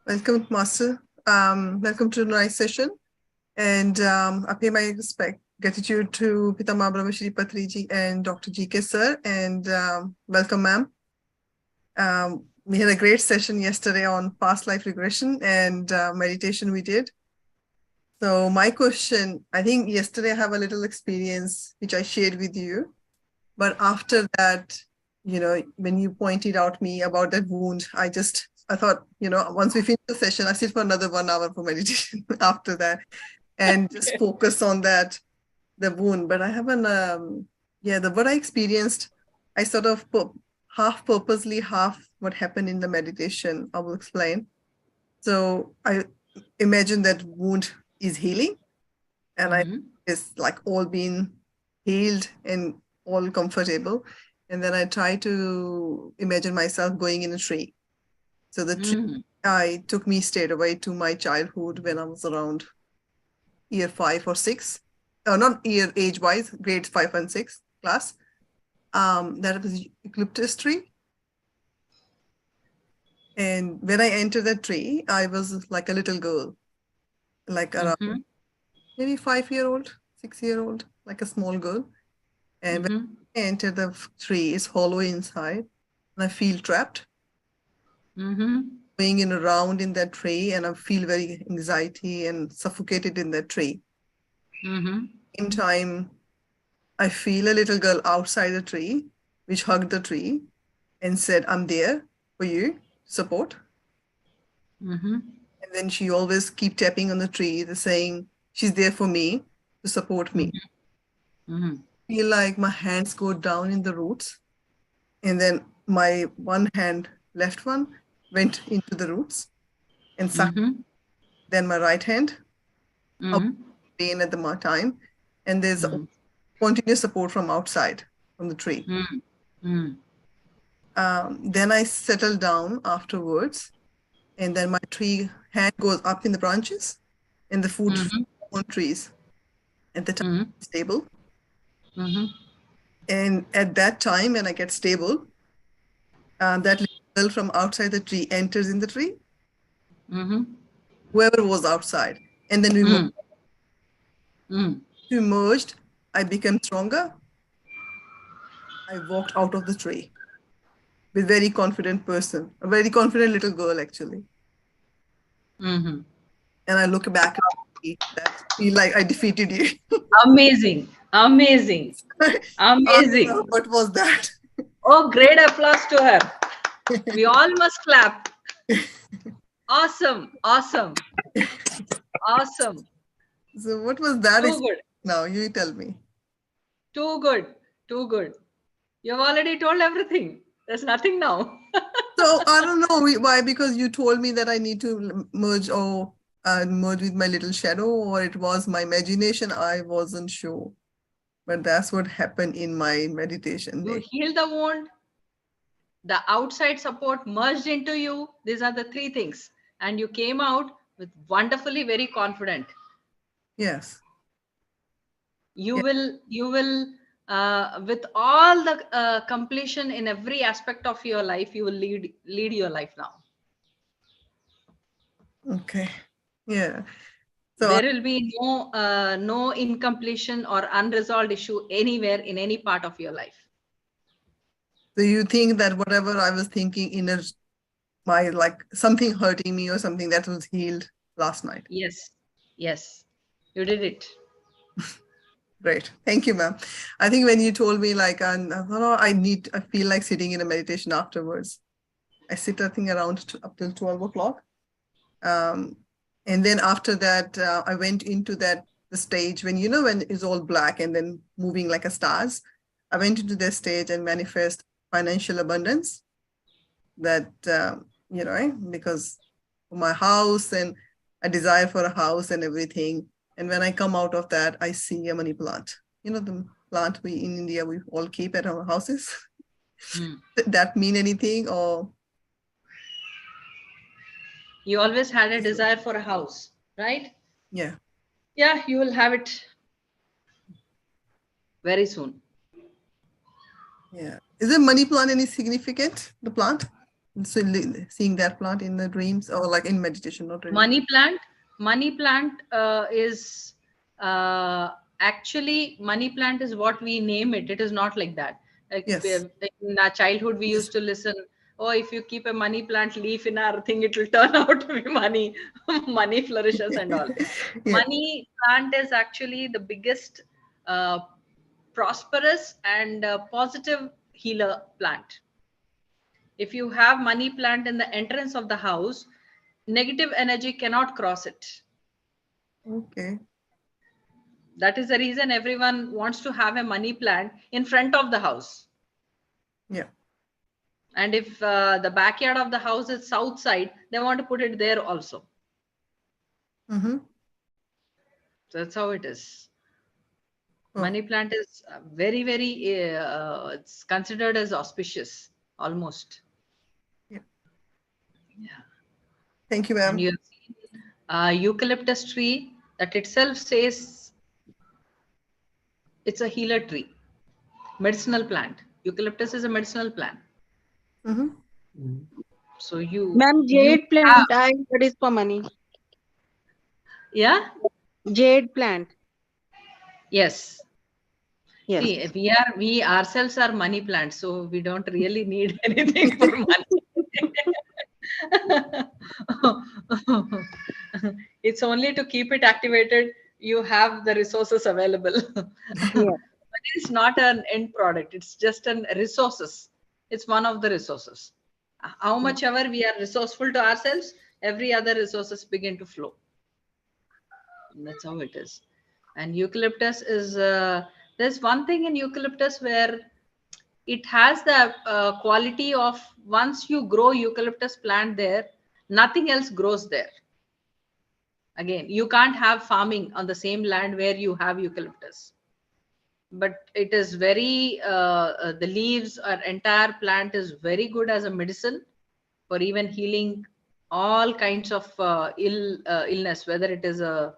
Welcome, Master. Welcome to tonight's session. And I pay my gratitude to Pitama Brahmashri Patriji and Dr. GK sir. And welcome, ma'am. We had a great session yesterday on past life regression and meditation we did. So my question, I think yesterday I have a little experience which I shared with you. But after that, when you pointed out me about that wound, I thought, once we finish the session, I sit for another 1 hour for meditation after that and just focus on that, the wound. But I haven't, what I experienced, I sort of half purposely, half what happened in the meditation, I will explain. So I imagine that wound is healing and it's like all being healed and all comfortable. And then I try to imagine myself going in a tree. So the tree took me straight away to my childhood when I was around year 5 or 6. Not year age-wise, grades 5 and 6 class. That was eucalyptus tree. And when I entered that tree, I was like a little girl, like around maybe 5-year-old, 6-year-old, like a small girl. And when I enter the tree, it's hollow inside, and I feel trapped. Going in around in that tree, and I feel very anxiety and suffocated in that tree. In time, I feel a little girl outside the tree, which hugged the tree and said, "I'm there for you, support." And then she always keep tapping on the tree, saying she's there for me to support me. Feel like my hands go down in the roots, and then my one hand, left one, went into the roots and sucked. Then my right hand, pain at the time, and there's continuous support from outside, from the tree. Then I settle down afterwards, and then my tree hand goes up in the branches, and the food on trees. At the time, stable. And at that time, when I get stable, that little girl from outside the tree enters in the tree. Whoever was outside. And then we merged. I became stronger. I walked out of the tree with very confident person, a very confident little girl, actually. And I look back at me, that feel like I defeated you. Amazing. Amazing. Amazing. What was that? Oh, great applause to her. We all must clap. Awesome. Awesome. Awesome. So what was that? Too good. Now you tell me. Too good. Too good. You've already told everything. There's nothing now. So I don't know why, because you told me that I need to merge with my little shadow, or it was my imagination. I wasn't sure. But that's what happened in my meditation. You healed the wound. The outside support merged into you. These are the 3 things. And you came out with wonderfully very confident. Yes. You will, with all the completion in every aspect of your life, you will lead your life now. Okay. Yeah. So there will be no incompletion or unresolved issue anywhere in any part of your life. So you think that whatever I was thinking inner, my like something hurting me or something, that was healed last night? Yes. Yes. You did it. Great. Thank you, ma'am. I think when you told me, like, I thought, I feel like sitting in a meditation afterwards. I sit, I think, around up till 12 o'clock. And then after that, I went into the stage when it's all black and then moving like a stars. I went into the stage and manifest financial abundance that, because of my house and a desire for a house and everything. And when I come out of that, I see a money plant. The plant we in India, we all keep at our houses. That mean anything, or? You always had a desire for a house, right? Yeah. Yeah, you will have it very soon. Yeah. Is the money plant any significant, the plant? So seeing that plant in the dreams or like in meditation, not really. Money plant is actually, money plant is what we name it. It is not like that. Like Yes. in our childhood, we Yes. used to listen, oh, if you keep a money plant leaf in our thing, it will turn out to be money, money flourishes and all. Yeah. Money plant is actually the biggest uh, prosperous and positive healer plant. If you have money plant in the entrance of the house, negative energy cannot cross it. Okay. That is the reason everyone wants to have a money plant in front of the house. Yeah. And if the backyard of the house is south side, they want to put it there also. Mm-hmm. So that's how it is. Oh, Money plant is very, very, it's considered as auspicious almost. yeah. Yeah. Thank you, And ma'am. you have seen eucalyptus tree that itself says it's a healer tree, medicinal plant. Eucalyptus is a medicinal plant. Mm-hmm. So you Ma'am, you jade plant, have, I heard is for money. yeah, Jade plant. yes. Yes. See, we ourselves are money plants, so we don't really need anything for money. It's only to keep it activated. You have the resources available. Yes. Money is not an end product. It's just an resources. It's one of the resources. How much ever we are resourceful to ourselves, every other resources begin to flow. And that's how it is. And eucalyptus is there's one thing in eucalyptus where it has the quality of, once you grow eucalyptus plant there, nothing else grows there. Again, you can't have farming on the same land where you have eucalyptus, but it is very the leaves or entire plant is very good as a medicine for even healing all kinds of illness, whether it is a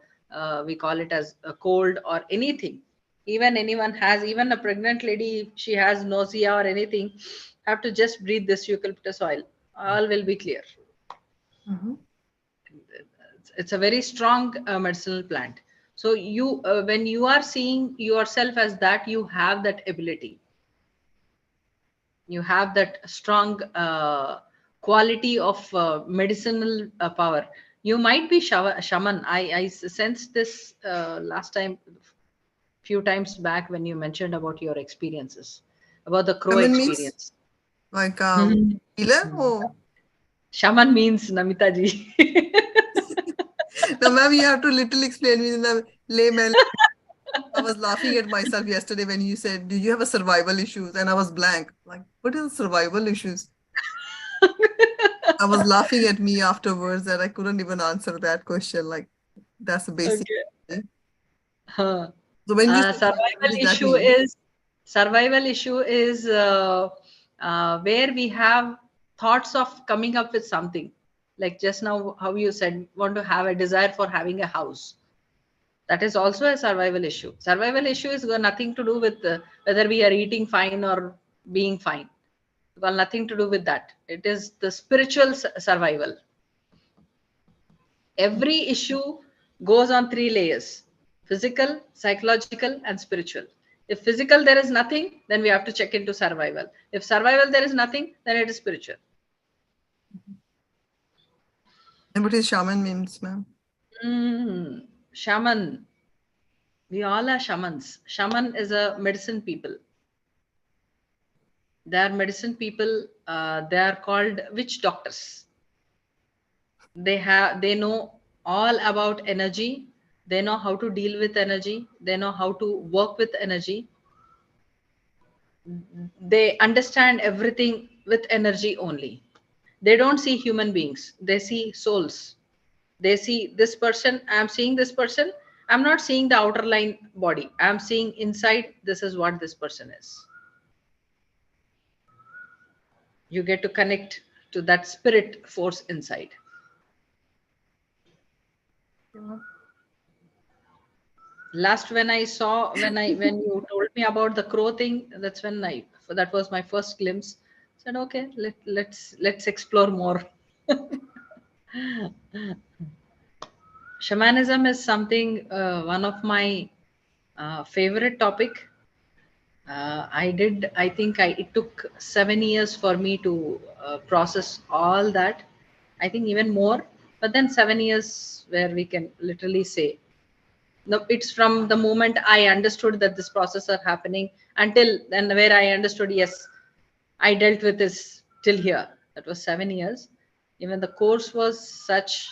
we call it as a cold or anything. Even anyone has, even a pregnant lady, if she has nausea or anything, have to just breathe this eucalyptus oil, all will be clear. Mm-hmm. It's a very strong medicinal plant. So you when you are seeing yourself as that, you have that ability, you have that strong quality of medicinal power. You might be shaman. I sensed this last time, few times back, when you mentioned about your experiences, about the crow Shaman means experience. like Mhm. healer or Shaman means Namita ji. now, ma'am, you have to literally explain me in the layman. I was laughing at myself yesterday when you said, "Do you have a survival issues?" And I was blank. Like, what is survival issues? I was laughing at me afterwards that I couldn't even answer that question. Like, that's a basic Okay. thing. Huh. So when you say survival, what Survival does that issue mean? is survival issue is where we have thoughts of coming up with something, like just now how you said want to have a desire for having a house. That is also a survival issue. Survival issue is got nothing to do with whether we are eating fine or being fine. Got nothing to do with that. It is the spiritual survival. Every issue goes on three layers: physical, psychological, and spiritual. If physical there is nothing, then we have to check into survival. If survival there is nothing, then it is spiritual. And what is shaman means, ma'am? Shaman. We all are shamans. Shaman is a medicine people. They are medicine people. They are called witch doctors. They know all about energy. They know how to deal with energy. They know how to work with energy. They understand everything with energy only. They don't see human beings, they see souls. They see this person, I'm seeing this person, I'm not seeing the outer line body, I'm seeing inside, this is what this person is. You get to connect to that spirit force inside. Yeah. Last when I saw, when you told me about the crow thing, that's when that was my first glimpse. said, okay, let's explore more. Shamanism is something, one of my favorite topic. I think it took 7 years for me to process all that. I think even more, but then 7 years where we can literally say, no, it's from the moment I understood that this process are happening until then where I understood, yes, I dealt with this till here. That was 7 years. Even the course was such,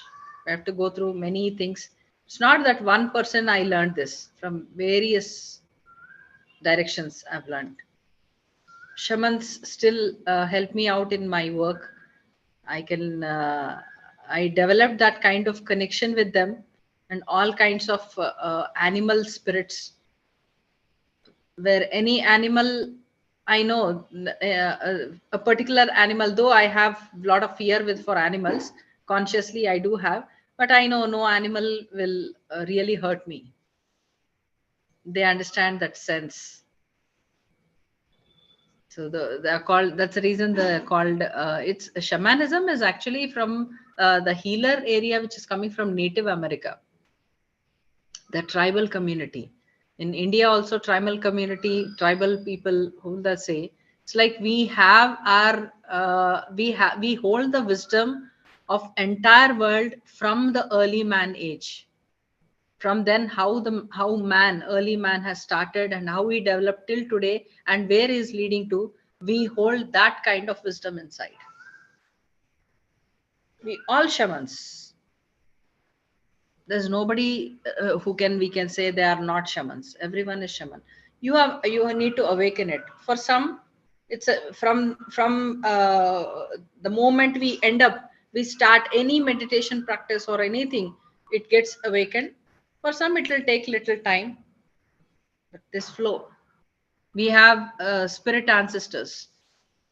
I have to go through many things. It's not that one person I learned this from various directions I've learned. Shamans still help me out in my work. I can, I developed that kind of connection with them and all kinds of animal spirits, where any animal I know, a particular animal, though I have a lot of fear with for animals, consciously I do have, but I know no animal will really hurt me. They understand that sense. So they're called, that's the reason they're called, it's shamanism is actually from the healer area, which is coming from Native America, the tribal community. In India also, tribal community, tribal people, who they say, it's like we have our, we hold the wisdom of entire world from the early man age. From then, how man, early man has started and how he developed till today and where he is leading to, we hold that kind of wisdom inside. We all shamans. There's nobody who can, we can say they are not shamans. Everyone is shaman. You need to awaken it. For some, it's from the moment we end up, we start any meditation practice or anything, it gets awakened. For some, it will take little time, but this flow. We have spirit ancestors.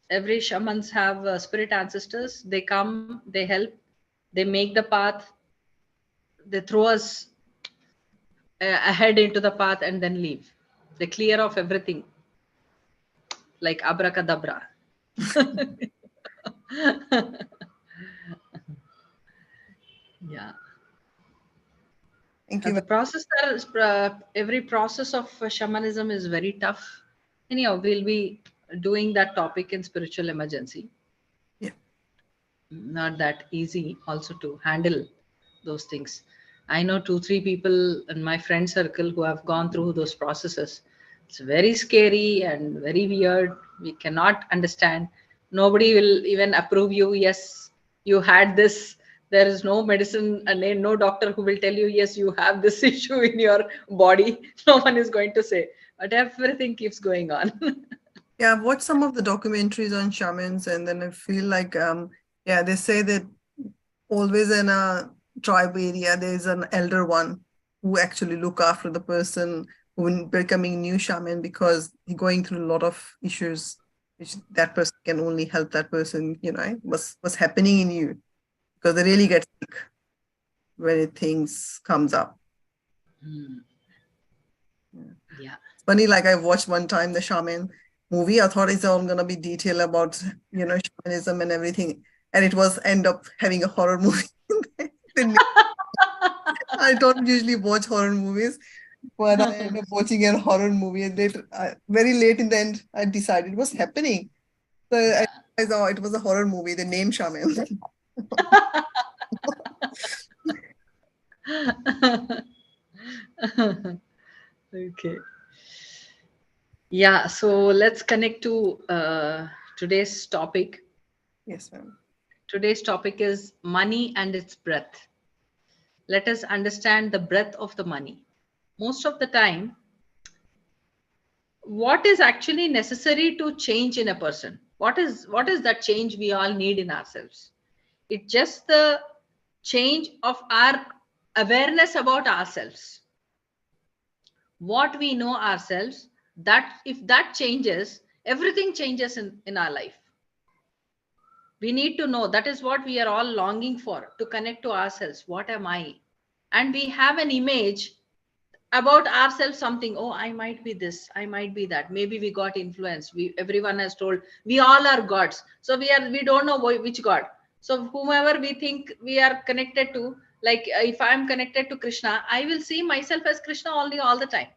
Every shamans have spirit ancestors. They come, they help, they make the path, they throw us ahead into the path and then leave. They clear off everything like abracadabra. Yeah. Thank The you. process, every process of shamanism is very tough. Anyhow, we'll be doing that topic in spiritual emergency. Yeah. Not that easy also to handle those things. I know 2 3 people in my friend circle who have gone through those processes. It's very scary and very weird. We cannot understand. Nobody will even approve you, yes, you had this. There is no medicine and no doctor who will tell you, yes, you have this issue in your body. No one is going to say, but everything keeps going on. Yeah, I've watched some of the documentaries on shamans, and then I feel like, yeah, they say that always in a tribe area, there's an elder one who actually look after the person who becoming new shaman because he's going through a lot of issues, which that person can only help that person, what's happening in you, because they really get sick when things comes up. Yeah. It's funny, like I watched one time the shaman movie. I thought it's all gonna be detailed about shamanism and everything, and it was end up having a horror movie. I don't usually watch horror movies, but I ended up watching a horror movie, and later, very late in the end, I decided what's happening. So I realized, oh, it was a horror movie. The name shaman. Okay. Yeah, so let's connect to today's topic. Yes, ma'am. Today's topic is money and its breadth. Let us understand the breadth of the money. Most of the time, what is actually necessary to change in a person? What is that change we all need in ourselves? It's just the change of our awareness about ourselves. What we know ourselves, that if that changes, everything changes in our life. We need to know, that is what we are all longing for, to connect to ourselves. What am I? And we have an image. about ourselves something. Oh, I might be this, I might be that. Maybe we got influenced. Everyone has told we all are gods. So we don't know which god. So whomever we think we are connected to, like if I am connected to Krishna, I will see myself as Krishna only all the time.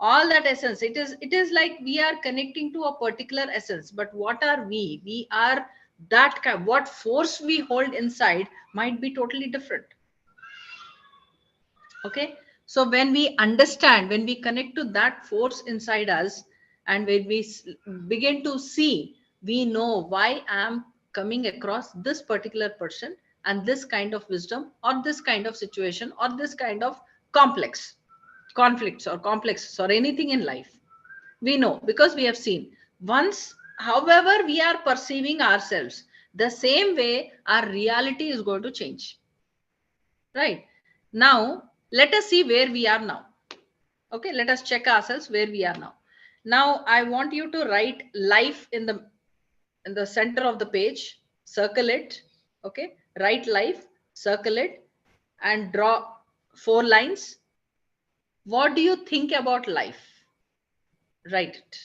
All that essence. It is like we are connecting to a particular essence. But what are we? We are that kind. What force we hold inside might be totally different. Okay, so when we understand, when we connect to that force inside us, and when we begin to see, we know why I am coming across this particular person and this kind of wisdom or this kind of situation or this kind of complex conflicts or complexes or anything in life. We know because we have seen. Once however we are perceiving ourselves, the same way our reality is going to change. Right. Now, let us see where we are now. Okay, let us check ourselves where we are now. Now, I want you to write life in the center of the page, circle it. Okay, write life, circle it, and draw 4 lines. What do you think about life? Write it.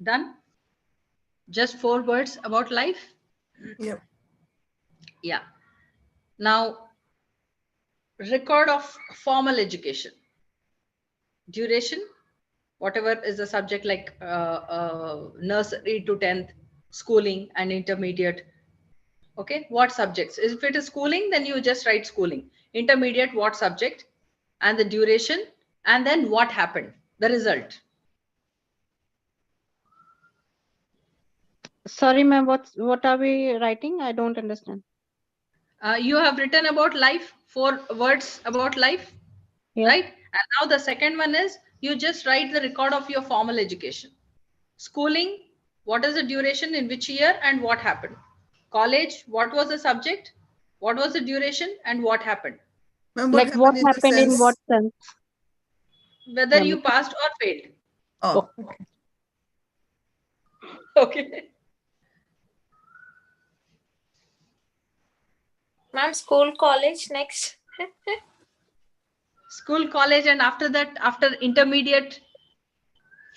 Done? Just 4 words about life? Yep. Yeah. Now, record of formal education. Duration, whatever is the subject, like nursery to 10th, schooling and intermediate. Okay, what subjects? If it is schooling, then you just write schooling. Intermediate, what subject, and the duration, and then what happened, the result. Sorry, ma'am, what are we writing? I don't understand. You have written about life, 4 words about life, Yeah. right? And now the second one is you just write the record of your formal education. Schooling, what is the duration, in which year, and what happened. College, what was the subject, what was the duration, and what happened. Ma'am, what Like what happened in the happened in what sense? sense? Whether Ma'am. you passed or failed. Oh, okay. Okay. Ma'am, school, college next. School, college, and after that, after intermediate,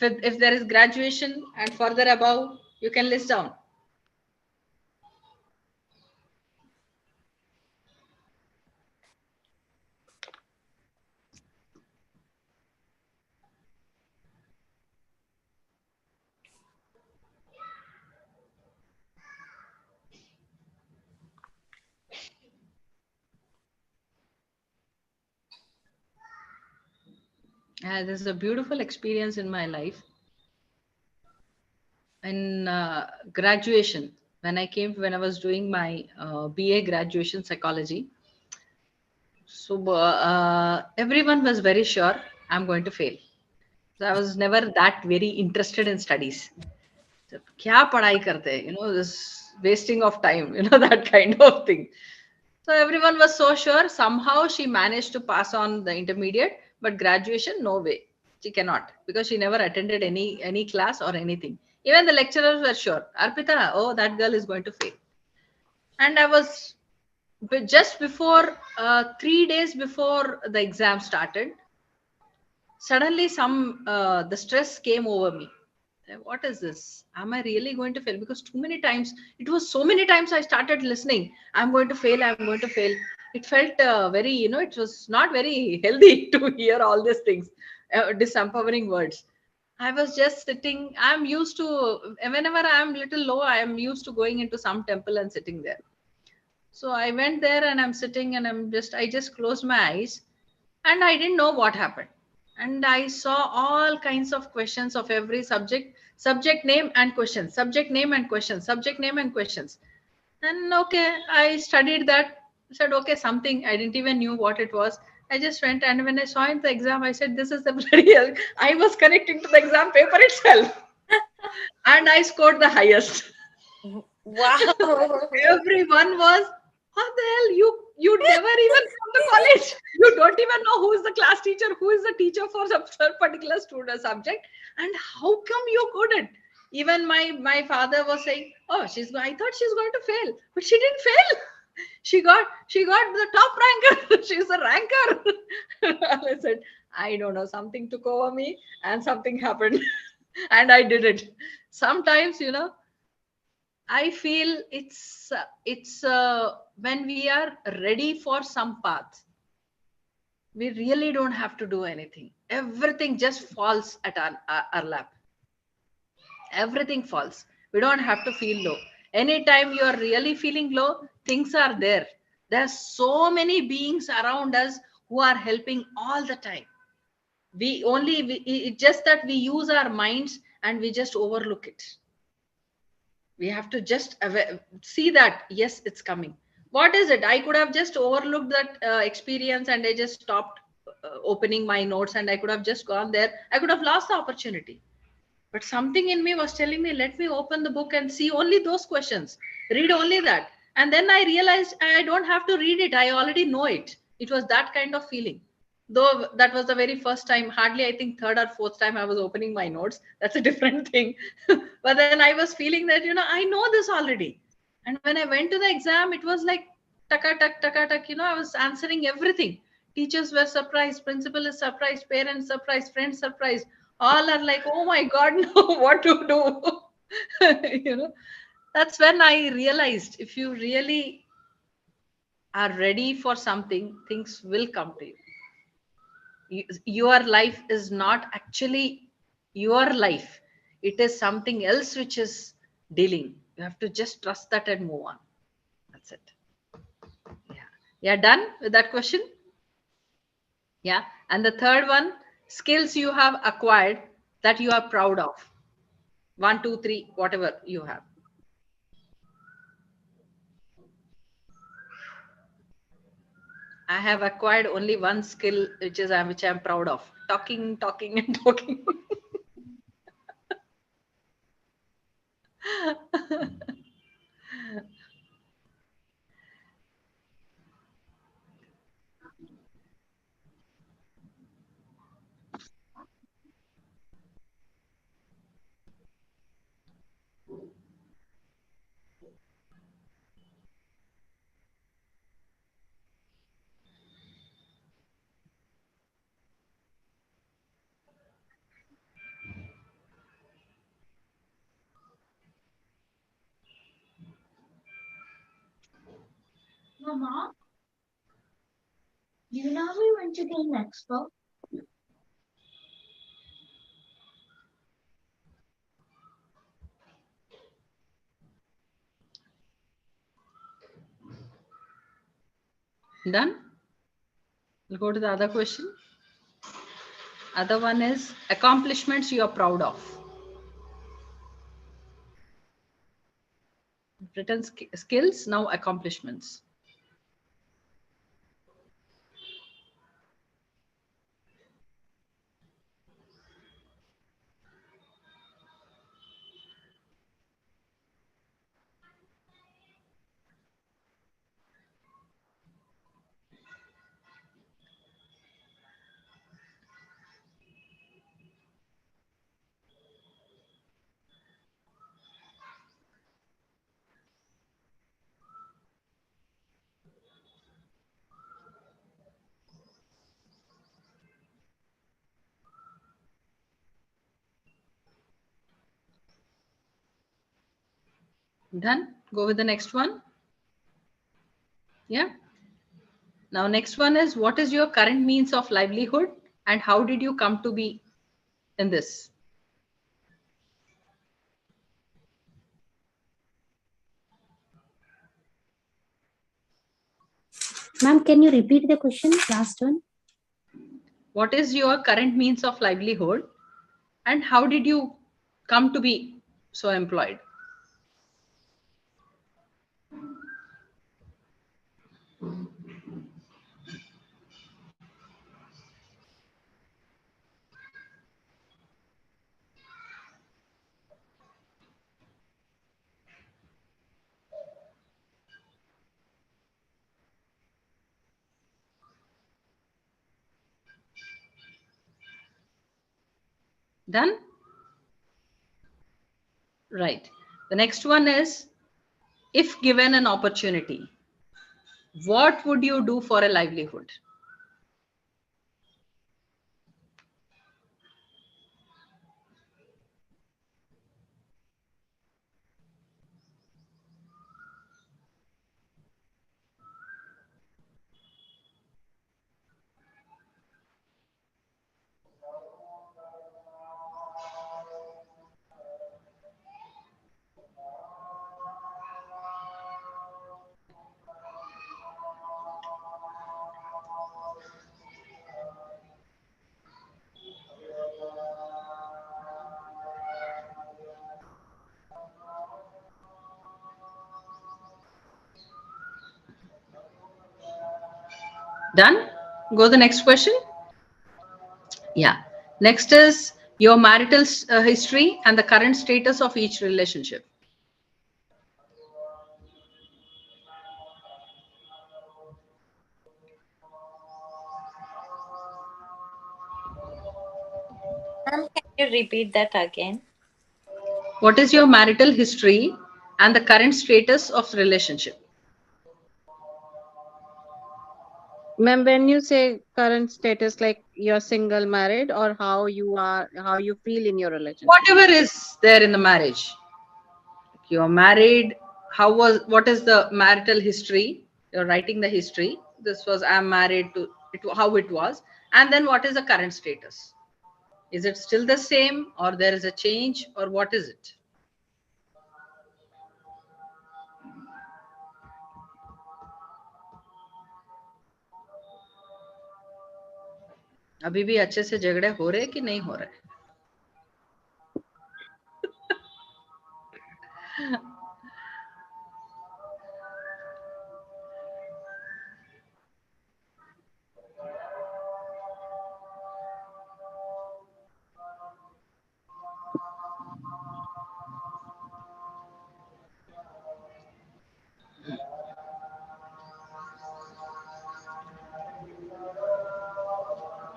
if there is graduation and further above, you can list down. This is a beautiful experience in my life. In graduation, when I was doing my BA graduation psychology, so everyone was very sure I'm going to fail. So I was never that very interested in studies. So, kya padhai karte? This wasting of time, that kind of thing. So everyone was so sure. Somehow she managed to pass on the intermediate, but graduation, no way. She cannot, because she never attended any class or anything. Even the lecturers were sure. Arpitha, oh, that girl is going to fail. And I was just before 3 days before the exam started. Suddenly, the stress came over me. What is this? Am I really going to fail? Because too many times, it was so many times I started listening. I'm going to fail. I'm going to fail. It felt very, it was not very healthy to hear all these things, disempowering words. I was just sitting. I'm used to, whenever I'm little low, I am used to going into some temple and sitting there. So I went there and I'm sitting and I just closed my eyes and I didn't know what happened. And I saw all kinds of questions of every subject name and questions, subject name and questions, subject name and questions. And okay, I studied that. Said okay, something I didn't even knew what it was. I just went and when I saw in the exam, I said, "This is the bloody hell." I was connecting to the exam paper itself, and I scored the highest. Wow. Everyone was, what the hell? You never even come to college. You don't even know who is the class teacher, who is the teacher for some particular student subject, and how come you couldn't? Even my father was saying, "Oh, I thought she's going to fail, but she didn't fail. She got the top ranker. She's a ranker." I said, I don't know. Something took over me, and something happened, and I did it. Sometimes, I feel it's when we are ready for some path, we really don't have to do anything. Everything just falls at our lap. Everything falls. We don't have to feel low. Anytime you are really feeling low, things are there. There's so many beings around us who are helping all the time. It's just that we use our minds and we just overlook it. We have to just see that yes, it's coming. What is it? I could have just overlooked that experience and I just stopped opening my notes and I could have just gone there. I could have lost the opportunity, but something in me was telling me, let me open the book and see only those questions, read only that. And then I realized I don't have to read it, I already know it. It was that kind of feeling. Though that was the very first time, hardly I think third or fourth time I was opening my notes. That's a different thing. But then I was feeling that, I know this already. And when I went to the exam, it was like taka tak, taka tak, I was answering everything. Teachers were surprised, principal is surprised, parents surprised, friends surprised. All are like, oh my God, no, what to do? That's when I realized if you really are ready for something, things will come to you. Your life is not actually your life, it is something else which is dealing. You have to just trust that and move on. That's it. Yeah, done with that question. Yeah. And the third one, skills you have acquired that you are proud of. 1 2 3, whatever you have. I have acquired only one skill which I'm proud of. Talking and talking. Mama, do you know we went to the expo? Done. We'll go to the other question. Other one is accomplishments you are proud of. Written skills, now accomplishments. Done. Go with the next one. Yeah. Now, next one is, what is your current means of livelihood and how did you come to be in this? Ma'am, can you repeat the question? Last one. What is your current means of livelihood and how did you come to be so employed? Done? Right. The next one is, if given an opportunity, what would you do for a livelihood? Done? Go to the next question. Yeah. Next is your marital history and the current status of each relationship. Ma'am, can you repeat that again? What is your marital history and the current status of relationship? Ma'am, when you say current status, like you're single, married, or how you are, how you feel in your relationship? Whatever is there in the marriage. You're married. What is the marital history? You're writing the history. This was, I'm married to it, how it was. And then what is the current status? Is it still the same or there is a change or what is it? अभी भी अच्छे से झगड़े हो रहे कि नहीं हो रहे?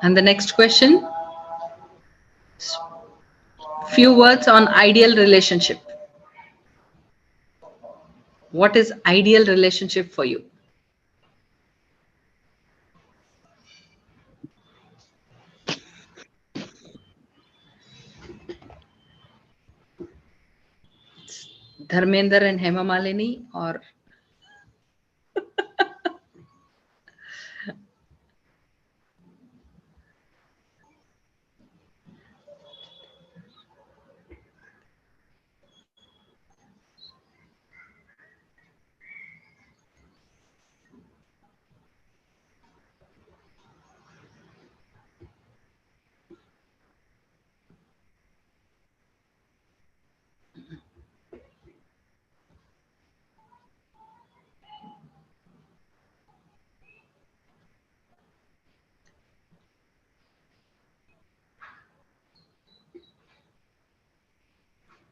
And the next question, few words on ideal relationship. What is ideal relationship for you? Dharmender and Hema Malini or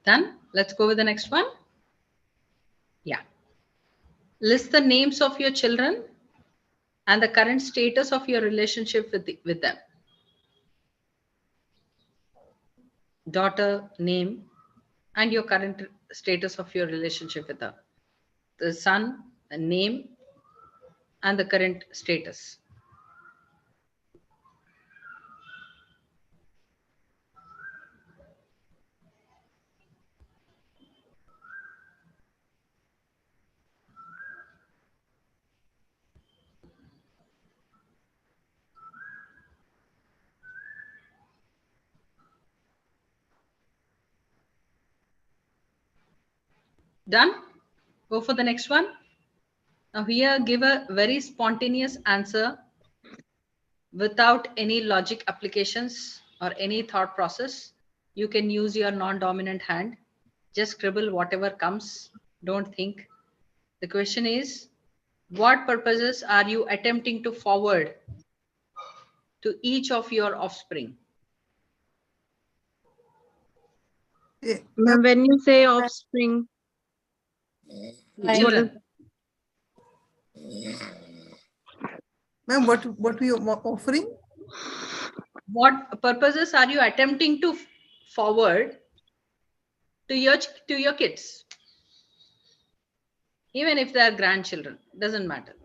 done? Let's go with the next one. Yeah. List the names of your children and the current status of your relationship with them. Daughter, name, and your current status of your relationship with her. The son, a name, and the current status. Done? Go for the next one. Now here, give a very spontaneous answer without any logic applications or any thought process. You can use your non-dominant hand. Just scribble whatever comes. Don't think. The question is, what purposes are you attempting to forward to each of your offspring? Yeah. Ma'am, when you say offspring, Children. Ma'am, what we are offering? What purposes are you attempting to forward to your kids? Even if they are grandchildren, doesn't matter.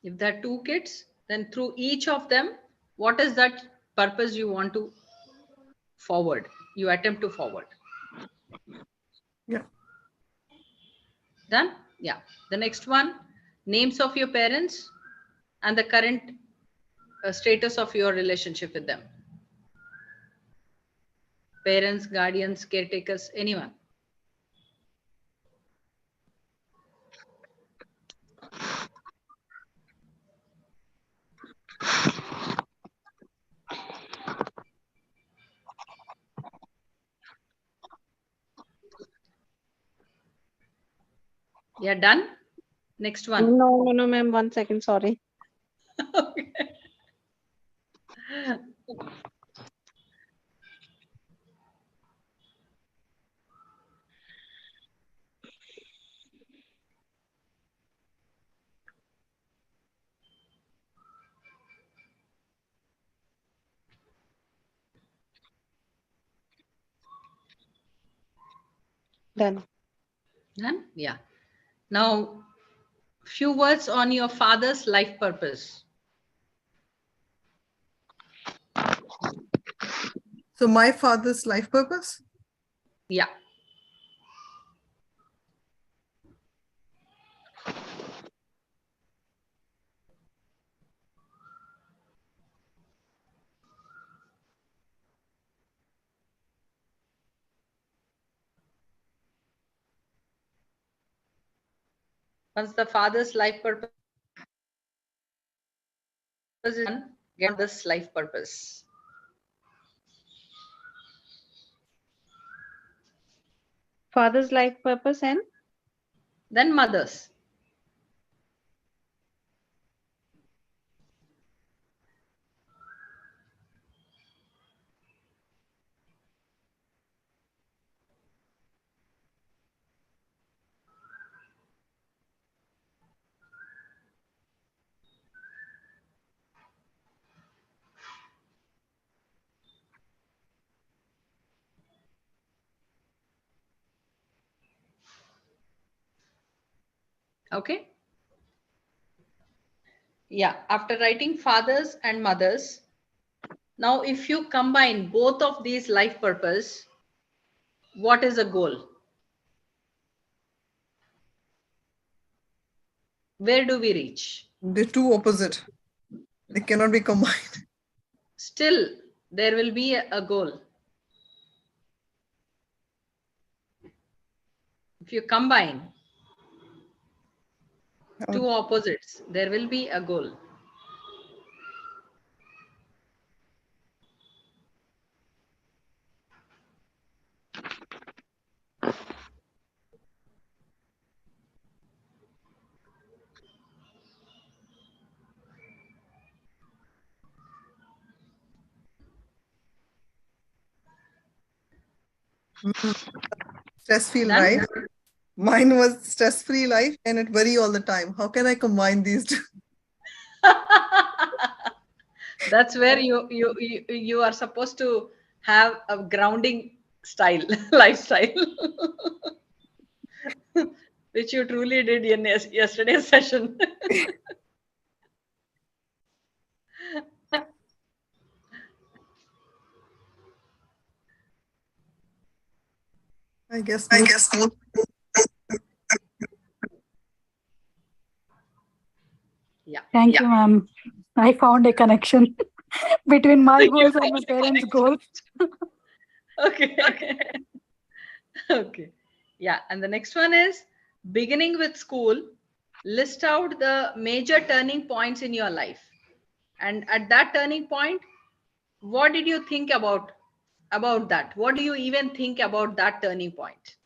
If there are two kids, then through each of them, what is that purpose you want to forward? You attempt to forward. Yeah. Done? Yeah. The next one, names of your parents and the current status of your relationship with them. Parents, guardians, caretakers, anyone. Yeah, done? Next one. no, ma'am. 1 second. Sorry. Okay. Done. Done? Yeah. Now, few words on your father's life purpose. So my father's life purpose? Yeah. Once the father's life purpose is done, get this life purpose. Father's life purpose and Then mother's. Okay. Yeah. After writing fathers and mothers, now if you combine both of these life purpose, what is a goal? Where do we reach? They're two opposite. They cannot be combined. Still, there will be a goal. If you combine two opposites, there will be a goal. Stress-free Done? life. Mine was stress-free life and it worry all the time. How can I combine these two? That's where you are supposed to have a grounding style, lifestyle, which you truly did in yesterday's session. I guess Thank Yeah. you, ma'am. I found a connection between my You goals and found my the parents' connection. goals. Okay. Okay. Yeah. And the next one is beginning with school. List out the major turning points in your life. And at that turning point, what did you think about that? What do you even think about that turning point?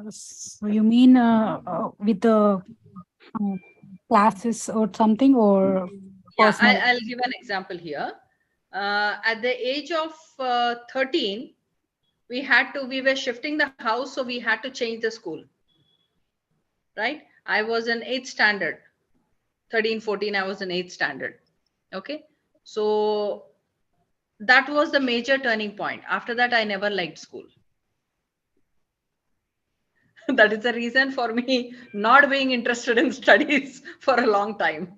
So you mean with the classes or something, or Yeah, personal? I'll give an example here. At the age of 13, we were shifting the house, so we had to change the school. Right? I was in 8th standard. 13, 14, I was in 8th standard. Okay. So that was the major turning point. After that, I never liked school. That is the reason for me not being interested in studies for a long time.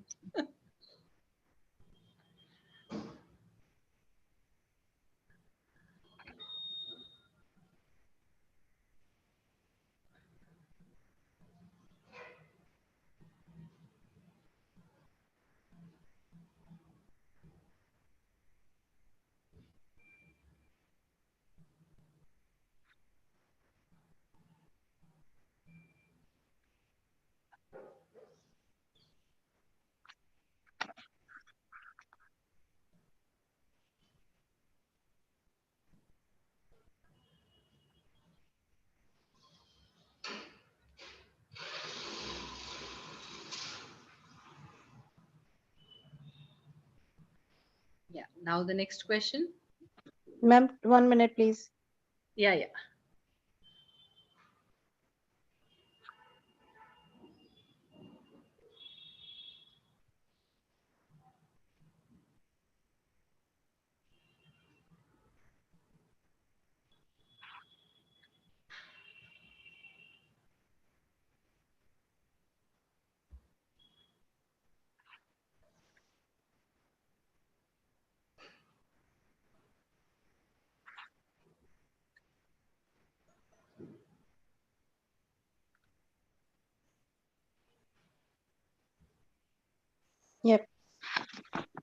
Yeah. Now the next question. Ma'am, 1 minute, please. Yeah. Yep.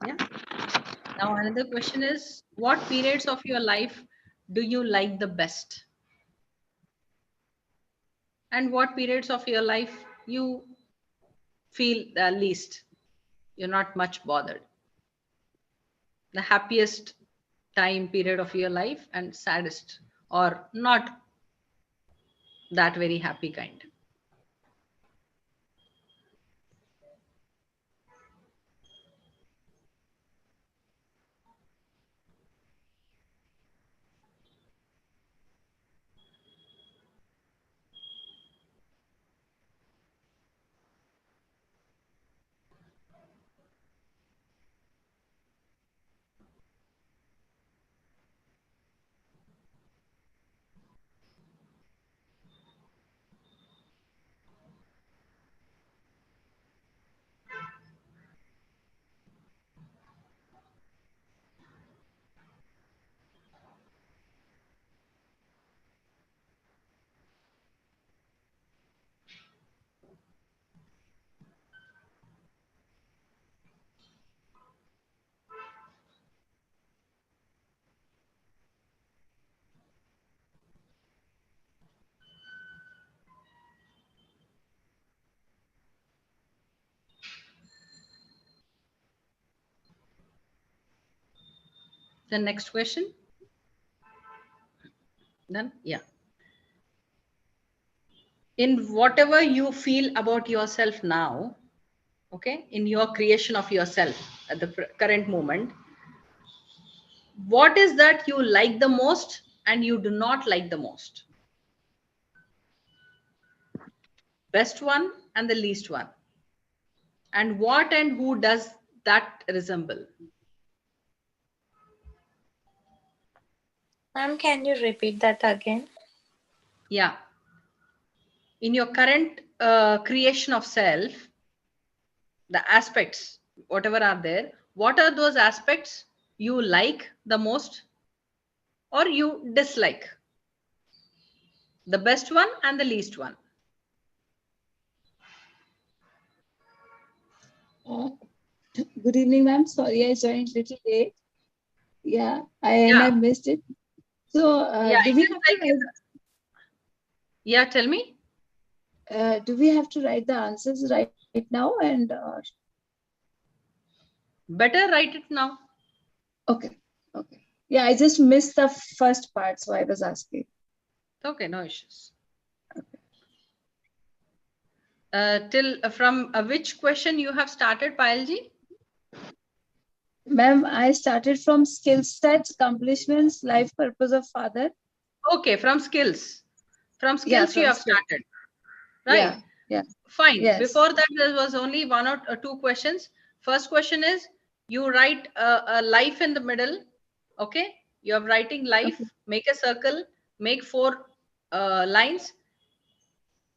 Yeah. Now another question is, what periods of your life do you like the best? And what periods of your life you feel the least? You're not much bothered. The happiest time period of your life and saddest or not that very happy kind. The next question. Done? Yeah. In whatever you feel about yourself now, okay, in your creation of yourself at the current moment, what is that you like the most and you do not like the most? Best one and the least one. And what and who does that resemble? Ma'am, can you repeat that again? Yeah. In your current creation of self, the aspects, whatever are there, what are those aspects you like the most or you dislike? The best one and the least one. Good evening, ma'am. Sorry, I joined little late. Yeah, I missed it. So, Yeah, do it we is have to like yeah, tell me. do we have to write the answers right now? And Better write it now. okay, okay. Yeah, I just missed the first part, so I was asking. Okay, no issues. From which question you have started, Payalji? Ma'am, I started from skill sets, accomplishments, life purpose of father. Okay, from skills. From skills Yeah, you from have skills. started, right? Yeah. Fine. Yes. Before that, there was only one or two questions. First question is, you write a life in the middle. Okay, you are writing life. Okay. Make a circle. Make 4 lines.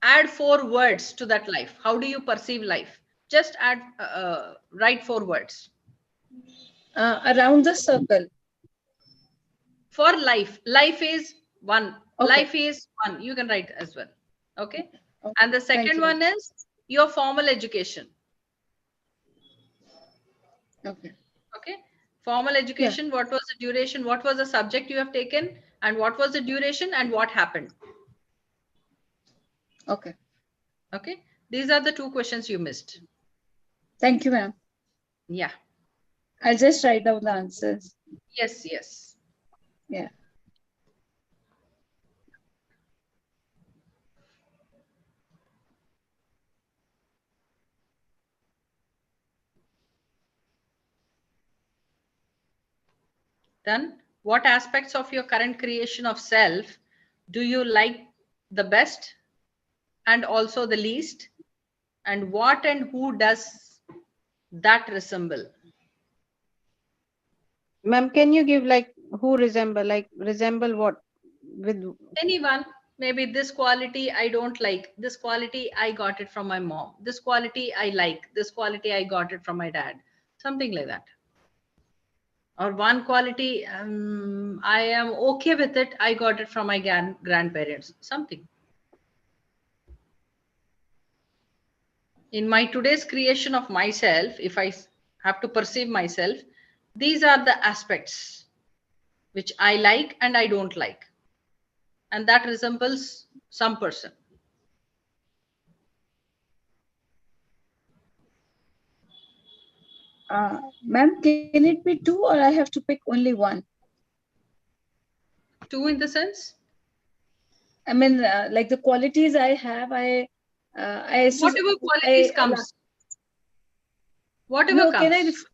Add 4 words to that life. How do you perceive life? Just add, write 4 words. Around the circle. For life, life is 1. Okay. Life is 1. You can write as well. Okay. Okay. And the second one is your formal education. Okay. Okay. Formal education. Yeah. What was the duration? What was the subject you have taken? And what was the duration and what happened? Okay. Okay. These are the 2 questions you missed. Thank you, ma'am. Yeah. I'll just write down the answers. Yes, yes. Yeah. Done. What aspects of your current creation of self do you like the best and also the least? And what and who does that resemble? Ma'am, can you give like who resemble? Like resemble what? With Anyone. Maybe this quality I don't like. This quality I got it from my mom. This quality I like. This quality I got it from my dad. Something like that. Or one quality, I am okay with it. I got it from my grandparents. Something. In my today's creation of myself, if I have to perceive myself, these are the aspects which I like and I don't like. And that resembles some person. Ma'am, can it be 2 or I have to pick only one? 2 in the sense? I mean, like the qualities I have, whatever qualities comes. Whatever comes.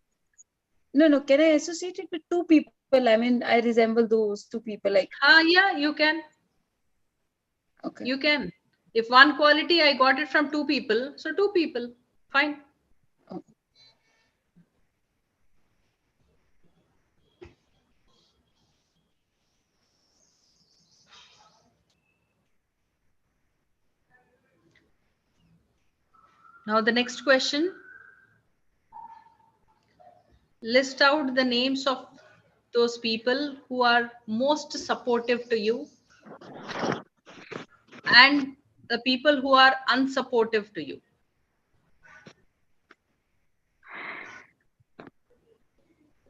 Can I associate it with 2 people? I mean, I resemble those 2 people. Like. Yeah, you can. Okay. You can. If one quality I got it from 2 people, so 2 people. Fine. Okay. Now the next question. List out the names of those people who are most supportive to you and the people who are unsupportive to you.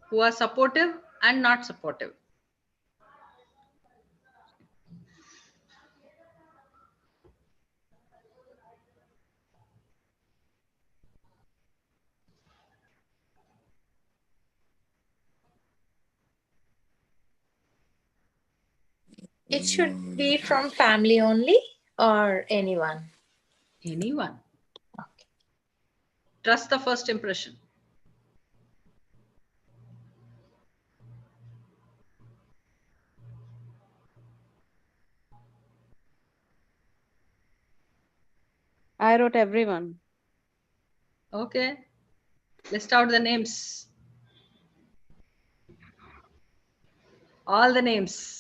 Who are supportive and not supportive. It should be from family only or anyone? Anyone. Okay. Trust the first impression. I wrote everyone. Okay. List out the names. All the names.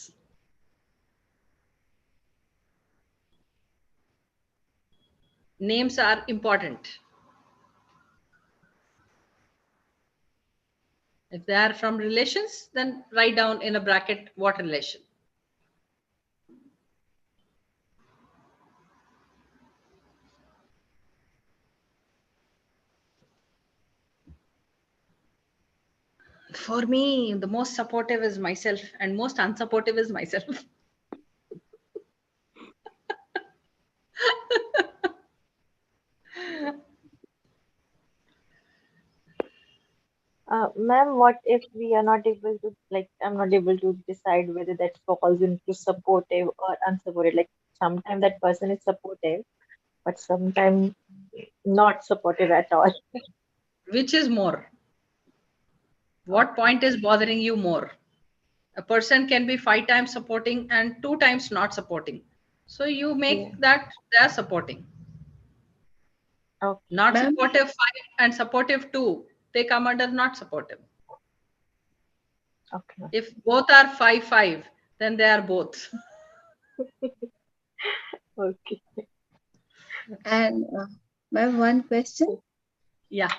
Names are important. If they are from relations, then write down in a bracket what relation. For me, the most supportive is myself and most unsupportive is myself. Ma'am, what if we are not able to, like, I'm not able to decide whether that falls into supportive or unsupportive? Like, sometimes that person is supportive, but sometimes not supportive at all. Which is more? What point is bothering you more? A person can be 5 times supporting and 2 times not supporting. So you Yeah. make that they are supporting. Okay. Not Ma'am, supportive 5 and supportive 2, they come under not supportive. Okay. If both are 5, 5, then they are both. Okay. and ma'am, one question. Yeah.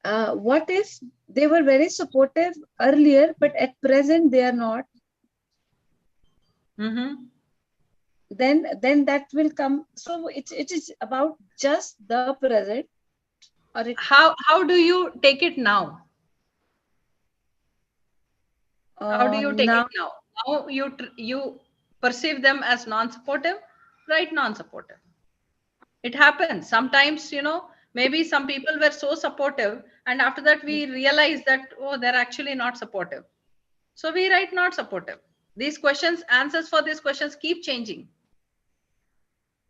What if they were very supportive earlier, but at present they are not? Mm-hmm. Then that will come. So it is about just the present, or it How do you take it now? How do you take it now. now? Now you perceive them as non-supportive, right? Non-supportive. It happens sometimes. Maybe some people were so supportive, and after that we realize that, oh, they're actually not supportive. So we write not supportive. These questions, answers for these questions keep changing.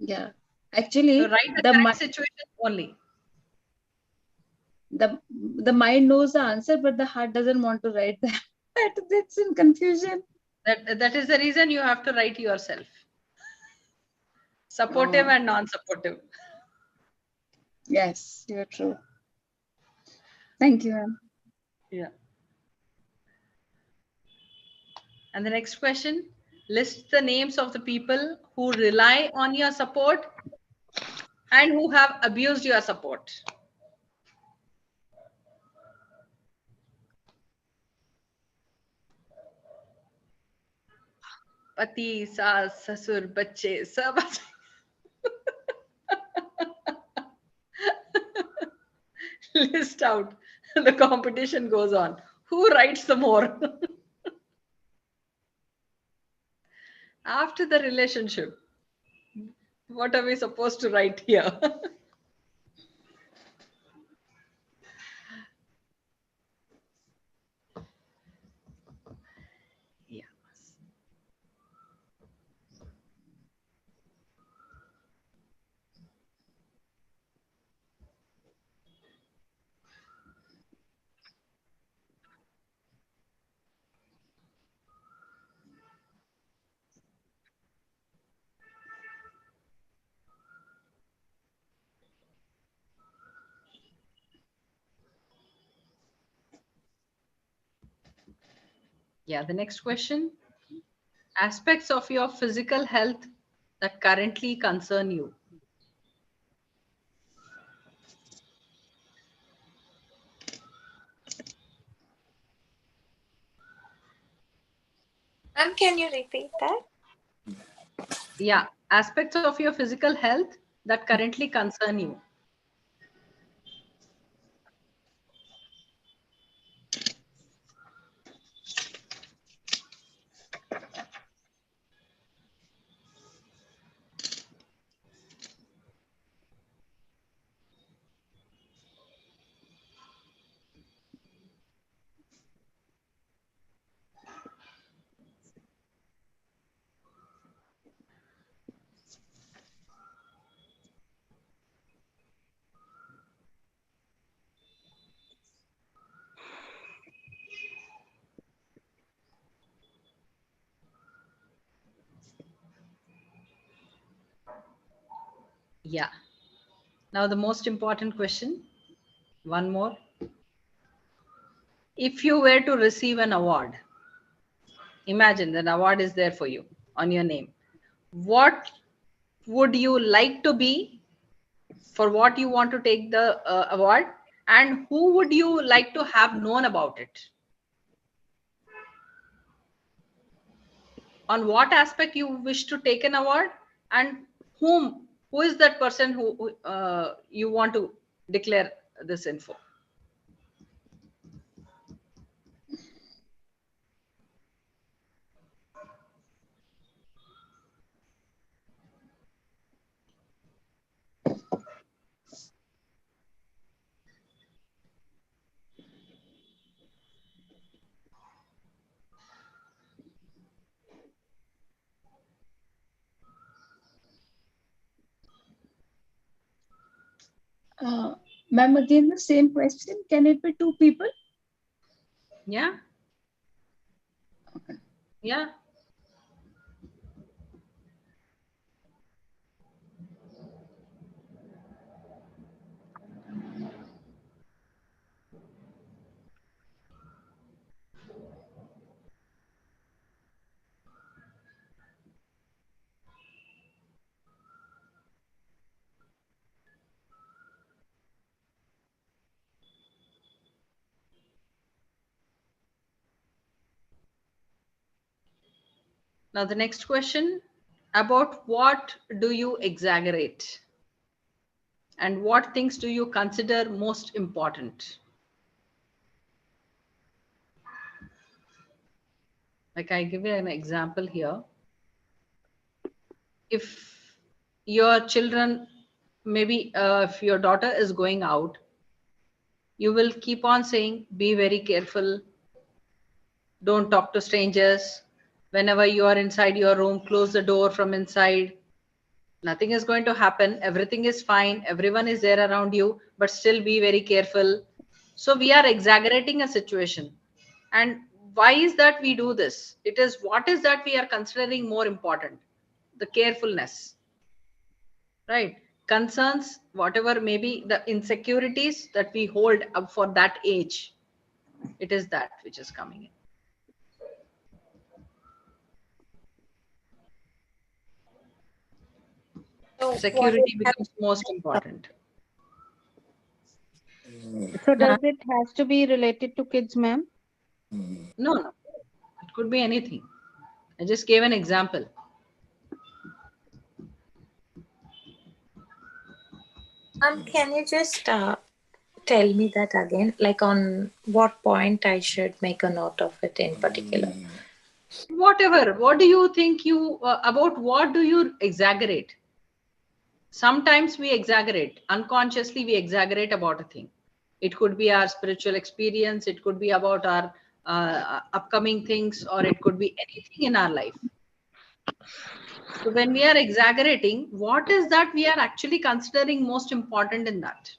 Yeah, So actually, write the correct situation only. the mind knows the answer, but the heart doesn't want to write that. That's in confusion. That is the reason you have to write yourself. Supportive Oh, and non-supportive. yes, you're true. Thank you, ma'am. Yeah. And the next question, list the names of the people who rely on your support and who have abused your support. Pati, saas, ससुर, बच्चे, सब. List out. The competition goes on. Who writes the more? After the relationship, what are we supposed to write here? Yeah. Yeah, the next question. Aspects of your physical health that currently concern you. Ma'am, can you repeat that? Yeah, aspects of your physical health that currently concern you. Yeah. Now the most important question. One more. If you were to receive an award, imagine that award is there for you on your name. What would you like to be, for what you want to take the award, and who would you like to have known about it? On what aspect you wish to take an award, and who is that person who you want to declare this info? Ma'am, again the same question. Can it be two people? Yeah. Okay. Yeah. Now the next question, about what do you exaggerate? And what things do you consider most important? Like I give you an example here. If your children, maybe if your daughter is going out, you will keep on saying, be very careful, don't talk to strangers. Whenever you are inside your room, close the door from inside. Nothing is going to happen. Everything is fine. Everyone is there around you, but still be very careful. So we are exaggerating a situation. And why is that we do this? It is what is that we are considering more important? The carefulness, right? Concerns, whatever maybe the insecurities that we hold up for that age. It is that which is coming in. So Security becomes most important. So does it has to be related to kids, ma'am? No, no. It could be anything. I just gave an example. Can you just tell me that again? Like on what point I should make a note of it in particular? Whatever. What do you think you about what do you exaggerate? Sometimes we exaggerate. Unconsciously, we exaggerate about a thing. It could be our spiritual experience. It could be about our upcoming things, or it could be anything in our life. So when we are exaggerating, what is that we are actually considering most important in that?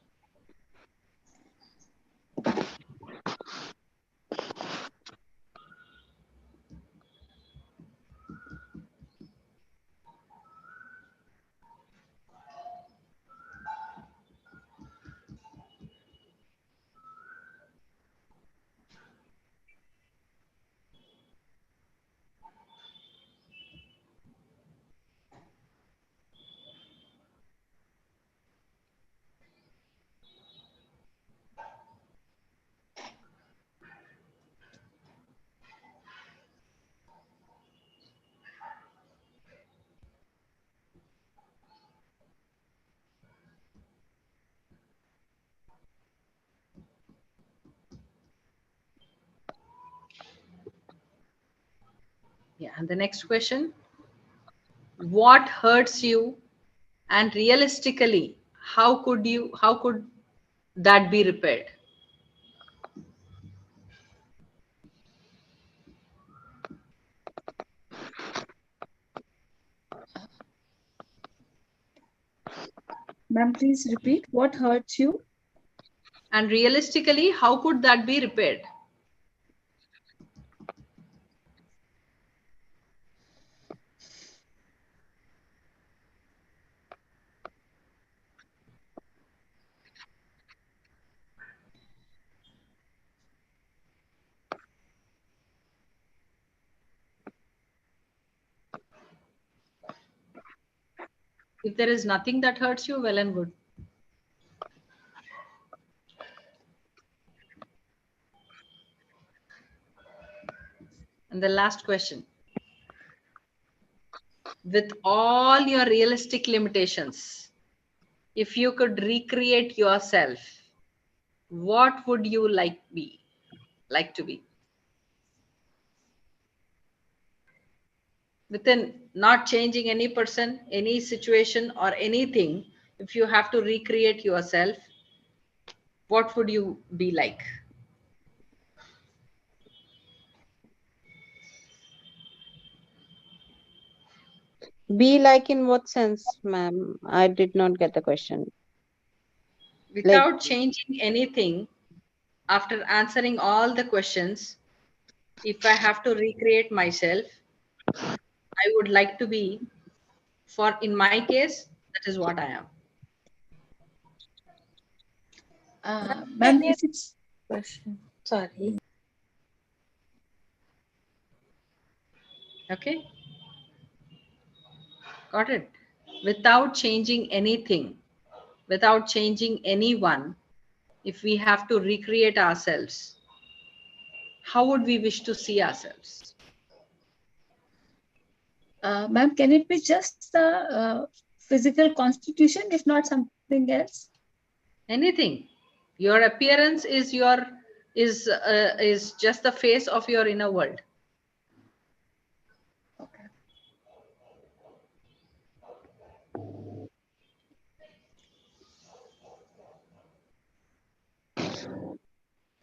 Yeah. And the next question, what hurts you, and realistically, how could that be repaired? Ma'am, please repeat. What hurts you? And realistically, how could that be repaired? If there is nothing that hurts you, well and good. And the last question, with all your realistic limitations, if you could recreate yourself, what would you like to be? Within not changing any person, any situation, or anything, if you have to recreate yourself, what would you be like? Be like in what sense, ma'am? I did not get the question. Without changing anything, after answering all the questions, if I have to recreate myself, I would like to be, in my case, that is what I am. Ma'am, if it's question. Sorry. Okay? Got it? Without changing anything, without changing anyone, if we have to recreate ourselves, how would we wish to see ourselves? ma'am, can it be just the physical constitution, if not something else? Anything. Your appearance is just the face of your inner world. Okay.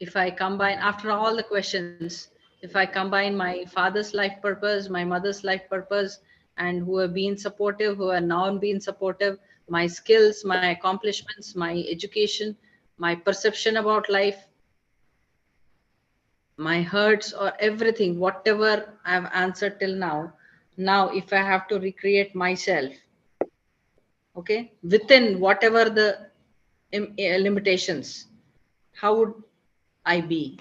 If I combine, after all the questions, if I combine my father's life purpose, my mother's life purpose, and who have been supportive, who are now been supportive, my skills, my accomplishments, my education, my perception about life, my hurts, or everything, whatever I've answered till now, now if I have to recreate myself, okay, within whatever the limitations, how would I be?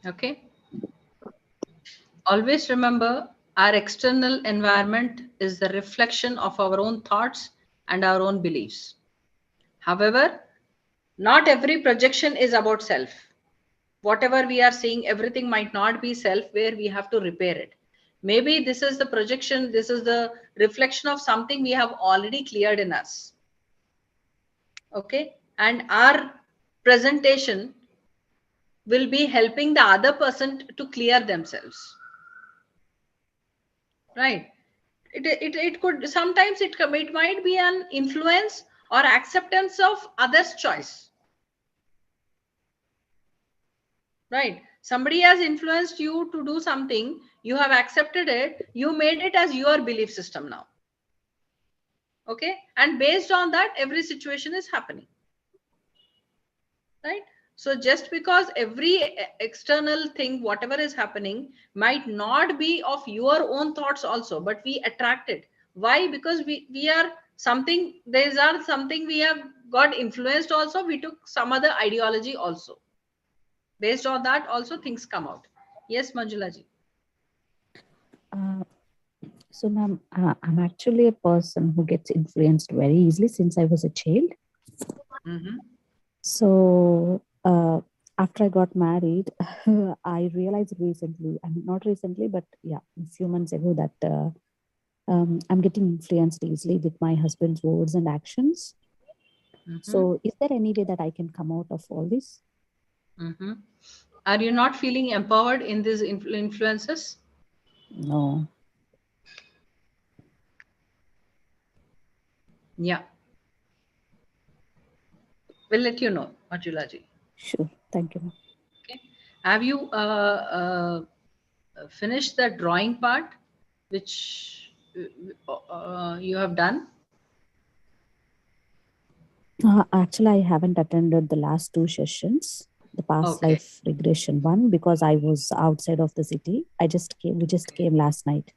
Okay. Always remember, our external environment is the reflection of our own thoughts and our own beliefs. However, not every projection is about self. Whatever we are seeing, everything might not be self, where we have to repair it. Maybe this is the projection, this is the reflection of something we have already cleared in us. Okay. And our presentation will be helping the other person to clear themselves. Right. It could sometimes it might be an influence or acceptance of others' choice. Right. Somebody has influenced you to do something, you have accepted it, you made it as your belief system now. Okay. And based on that, every situation is happening. Right. So just because every external thing, whatever is happening, might not be of your own thoughts also, but we attract it. Why? Because we are something, these are something we have got influenced also, we took some other ideology also. Based on that also things come out. Yes, Manjula ji. So ma'am, I'm actually a person who gets influenced very easily since I was a child. Mm-hmm. So after I got married, I realized recently, I mean, not recently, but yeah, a few months ago, that I'm getting influenced easily with my husband's words and actions. Mm-hmm. So is there any way that I can come out of all this? Mm-hmm. Are you not feeling empowered in these influences? No. Yeah. We'll let you know, Manjula ji. Sure. Thank you. Okay. Have you finished the drawing part, which you have done? Actually, I haven't attended the last two sessions, the past Okay. life regression one, because I was outside of the city. We just came last night.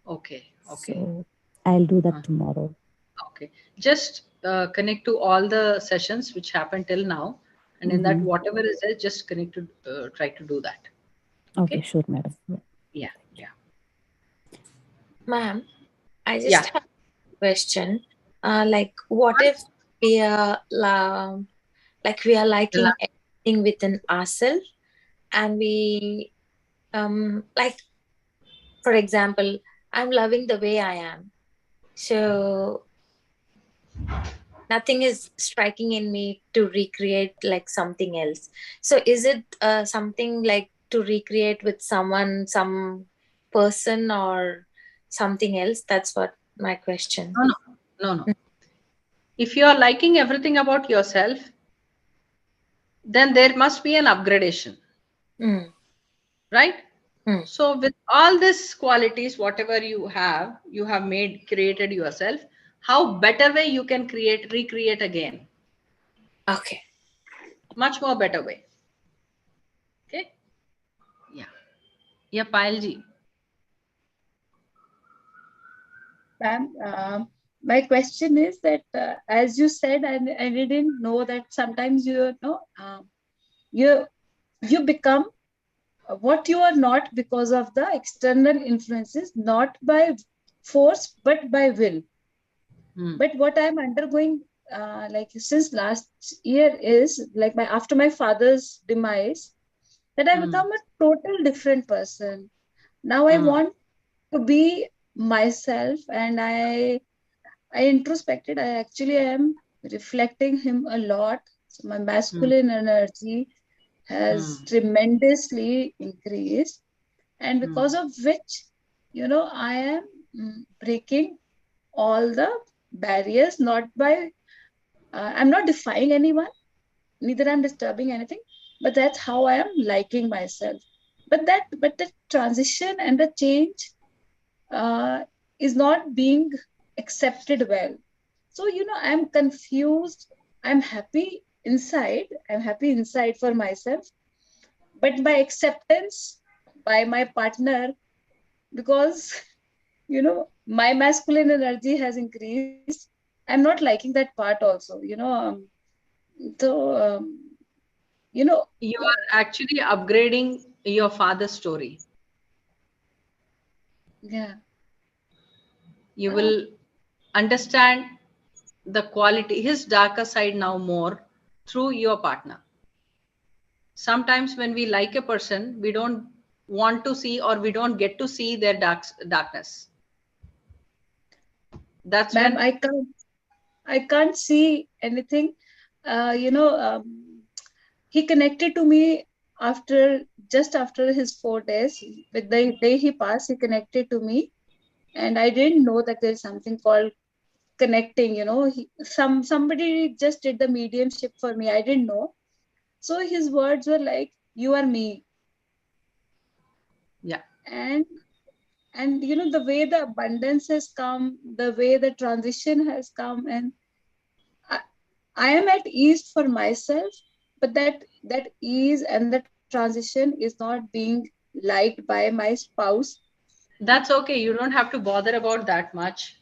Okay. Okay. So I'll do that tomorrow. Okay. Just connect to all the sessions which happened till now. And in that, whatever is there, just connect to, try to do that. Okay, sure, madam. Yeah. Yeah. Ma'am, I just have a question. Like, what if we are like we are liking everything within ourselves, and we like, for example, I'm loving the way I am, so nothing is striking in me to recreate like something else. So is it something like to recreate with someone, some person, or something else? That's what my question. No, no, no, no. If you are liking everything about yourself, then there must be an upgradation, right? So with all these qualities, whatever you have made, created yourself, how better way you can recreate again. Okay. Much more better way. Okay. Yeah, Payal-ji. Ma'am, my question is that as you said, I didn't know that sometimes you know you become what you are not because of the external influences, not by force but by will. But what I'm undergoing like since last year is like after my father's demise, that I become a total different person. Now I want to be myself, and I introspected. I actually am reflecting him a lot. So my masculine energy has tremendously increased, and because of which, I am breaking all the barriers, not by I'm not defying anyone, neither I'm disturbing anything, but that's how I am liking myself. But the transition and the change is not being accepted well. So I'm confused. I'm happy inside for myself, but by acceptance by my partner, because my masculine energy has increased, I'm not liking that part also, so you are actually upgrading your father's story. Yeah. You will understand the quality, his darker side now more through your partner. Sometimes when we like a person, we don't want to see, or we don't get to see their darkness. That's Ma'am, when I can't see anything. He connected to me just after his 4 days. With the day he passed, he connected to me, and I didn't know that there's something called connecting. Somebody just did the mediumship for me. I didn't know. So his words were like, "You are me." Yeah. And the way the abundance has come, the way the transition has come, and I am at ease for myself, but that ease and the transition is not being liked by my spouse. That's okay. You don't have to bother about that much.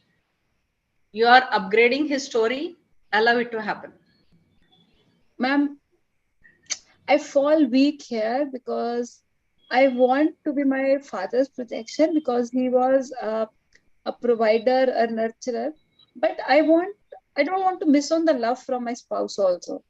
You are upgrading his story. Allow it to happen. Ma'am, I fall weak here because I want to be my father's protection, because he was a provider, a nurturer. But I don't want to miss on the love from my spouse also.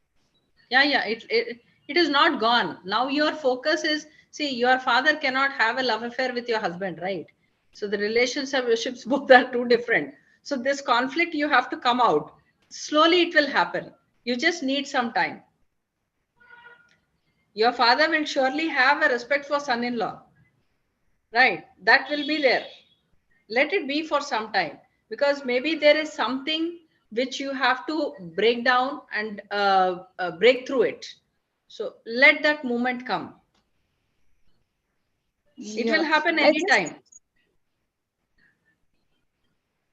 Yeah. It is not gone. Now your focus is, see, your father cannot have a love affair with your husband, right? So the relationships both are too different. So this conflict, you have to come out. Slowly it will happen. You just need some time. Your father will surely have a respect for son-in-law, right? That will be there. Let it be for some time, because maybe there is something which you have to break down and break through it. So let that moment come. Yeah. It will happen anytime.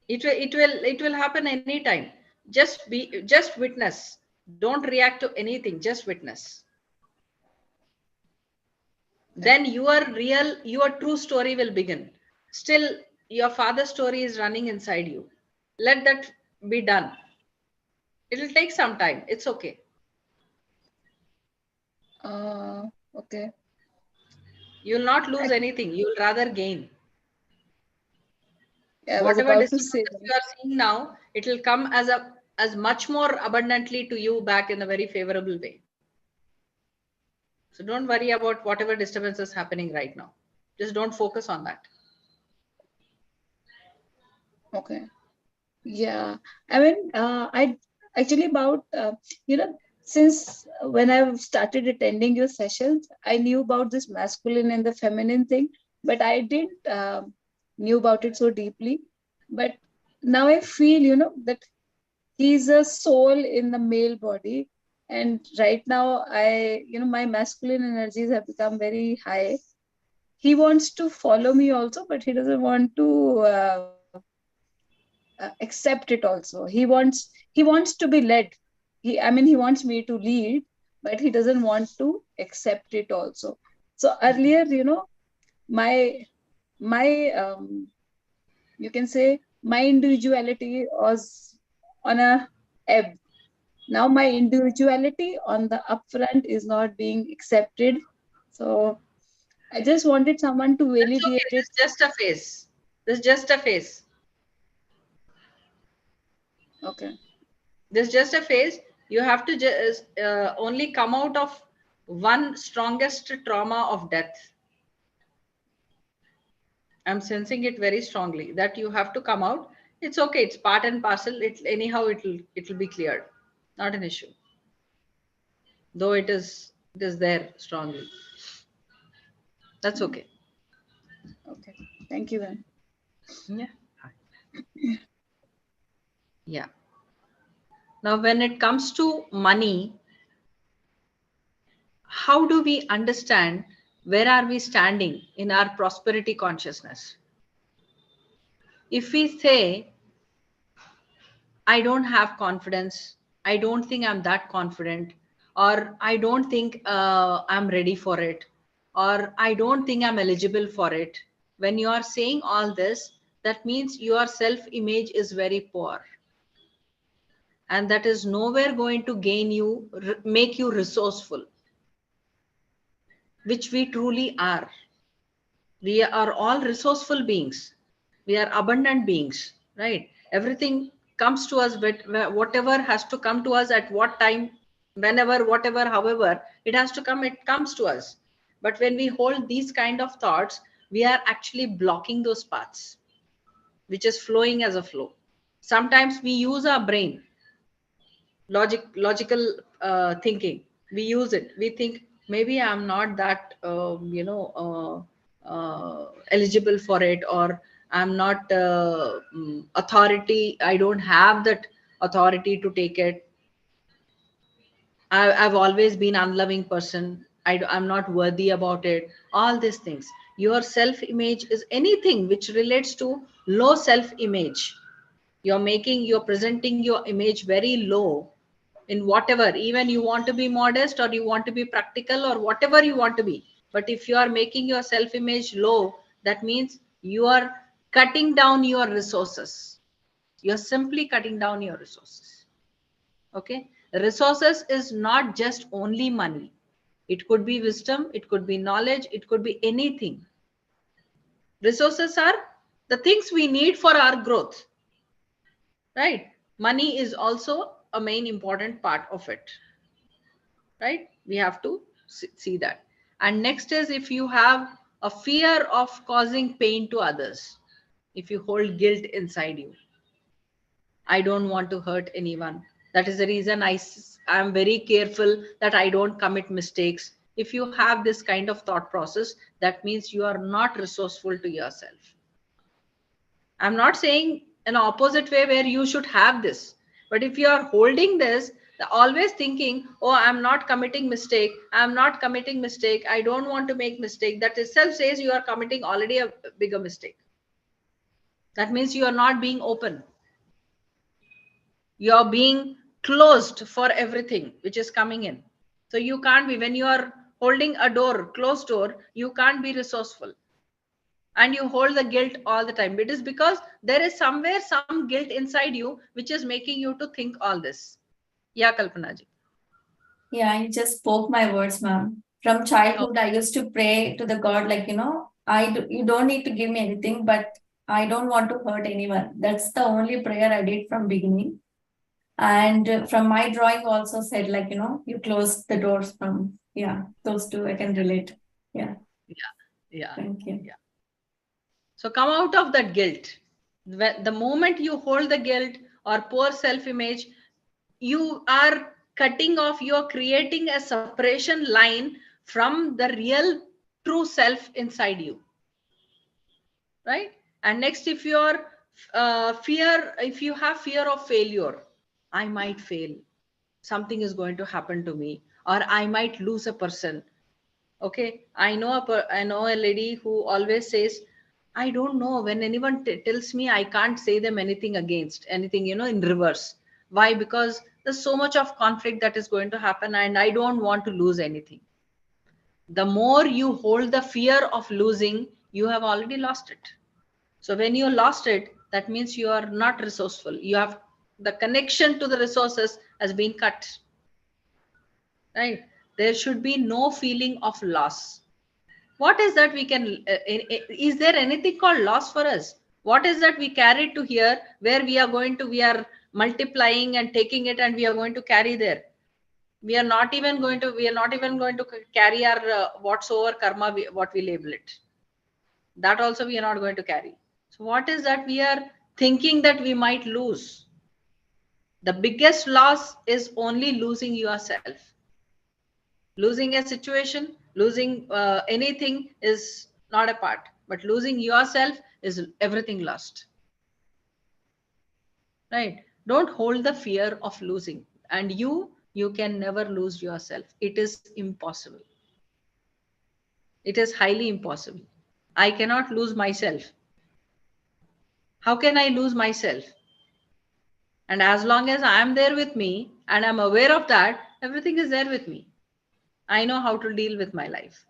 It will happen anytime. Just witness. Don't react to anything. Just witness. Then your true story will begin. Still, your father's story is running inside you. Let that be done. It will take some time. It's okay. Okay. You will not lose anything. You will rather gain. Yeah, I was Whatever about to disturbances say you are seeing now, it will come as a as much more abundantly to you back in a very favorable way. So don't worry about whatever disturbance is happening right now. Just don't focus on that. Okay. Yeah. I mean, I actually about, since when I've started attending your sessions, I knew about this masculine and the feminine thing, but I didn't knew about it so deeply. But now I feel, that he's a soul in the male body. And right now, my masculine energies have become very high. He wants to follow me also, but he doesn't want to accept it also. He wants to be led. He wants me to lead, but he doesn't want to accept it also. So earlier, my you can say my individuality was on a ebb. Now my individuality on the upfront is not being accepted. So I just wanted someone to That's validate okay. it. This is just a phase. This is just a phase. Okay. This is just a phase. You have to just only come out of one strongest trauma of death. I'm sensing it very strongly that you have to come out. It's okay. It's part and parcel. It'll be cleared. Not an issue. Though it is there strongly. That's okay. Okay. Thank you, then. Yeah. Yeah. Now, when it comes to money, how do we understand where are we standing in our prosperity consciousness? If we say, I don't have confidence, I don't think I'm that confident, or I don't think I'm ready for it, or I don't think I'm eligible for it. When you are saying all this, that means your self-image is very poor. And that is nowhere going to make you resourceful, which we truly are. We are all resourceful beings. We are abundant beings, right? Everything comes to us, but whatever has to come to us at what time, whenever, whatever, however, it has to come, it comes to us. But when we hold these kind of thoughts, we are actually blocking those paths, which is flowing as a flow. Sometimes we use our brain, logical thinking. We use it. We think maybe I'm not that eligible for it, or I'm not authority. I don't have that authority to take it. I've always been unloving person. I'm not worthy about it. All these things. Your self-image is anything which relates to low self-image. You're presenting your image very low in whatever, even you want to be modest or you want to be practical or whatever you want to be. But if you are making your self-image low, that means you are cutting down your resources. You're simply cutting down your resources. Okay. Resources is not just only money. It could be wisdom, it could be knowledge, it could be anything. Resources are the things we need for our growth, right? Money is also a main important part of it, right? We have to see that. And next is, if you have a fear of causing pain to others, if you hold guilt inside you, I don't want to hurt anyone. That is the reason I'm very careful that I don't commit mistakes. If you have this kind of thought process, that means you are not resourceful to yourself. I'm not saying an opposite way where you should have this, but if you are holding this, always thinking, oh, I'm not committing mistake, I'm not committing mistake, I don't want to make mistake, that itself says you are committing already a bigger mistake. That means you are not being open. You're being closed for everything which is coming in. So you can't be, when you are holding a door, closed door, you can't be resourceful. And you hold the guilt all the time. It is because there is somewhere some guilt inside you which is making you to think all this. Yeah, Kalpana ji. Yeah, you just spoke my words, ma'am. From childhood, I used to pray to the God, like, you don't need to give me anything, but I don't want to hurt anyone. That's the only prayer I did from beginning. And from my drawing also said, like, you close the doors from, those two I can relate. Yeah. Thank you. Yeah. So come out of that guilt. The moment you hold the guilt or poor self-image, you are cutting off, you're creating a separation line from the real true self inside you. Right? And next, if you're if you have fear of failure, I might fail, something is going to happen to me, or I might lose a person. Okay, I know a lady who always says, I don't know, when anyone tells me, I can't say them anything against anything, in reverse. Why? Because there's so much of conflict that is going to happen, and I don't want to lose anything. The more you hold the fear of losing, you have already lost it. So when you lost it, that means you are not resourceful. You have the connection to the resources has been cut. Right? There should be no feeling of loss. What is that we can, is there anything called loss for us? What is that we carry to here, where we are multiplying and taking it, and we are going to carry there? We are not even going to carry our whatsoever karma, what we label it. That also we are not going to carry. So what is that we are thinking that we might lose? The biggest loss is only losing yourself. Losing a situation, losing anything is not a part, but losing yourself is everything lost. Right? Don't hold the fear of losing, and you can never lose yourself. It is impossible. It is highly impossible. I cannot lose myself. How can I lose myself? And as long as I am there with me and I'm aware of that, everything is there with me. I know how to deal with my life.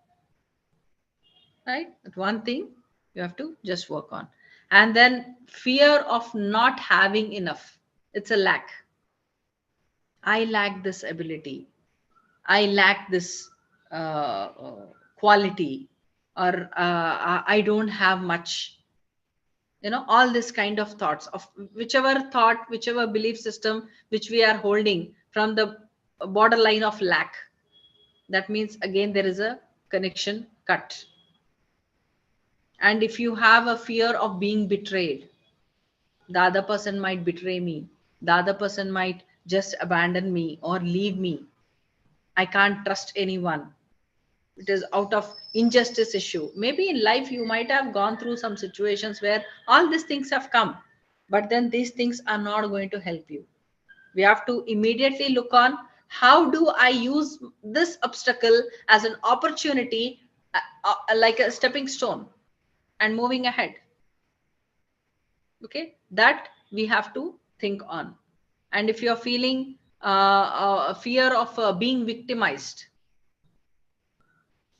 Right? But one thing you have to just work on. And then fear of not having enough. It's a lack. I lack this ability. I lack this quality, or I don't have much. All this kind of thoughts of whichever belief system which we are holding from the borderline of lack. That means again there is a connection cut. And if you have a fear of being betrayed, the other person might betray me, the other person might just abandon me or leave me, I can't trust anyone, it is out of injustice issue. Maybe in life you might have gone through some situations where all these things have come, but then these things are not going to help you. We have to immediately look on, how do I use this obstacle as an opportunity, like a stepping stone, and moving ahead. Okay, that we have to think on. And if you're feeling a fear of being victimized,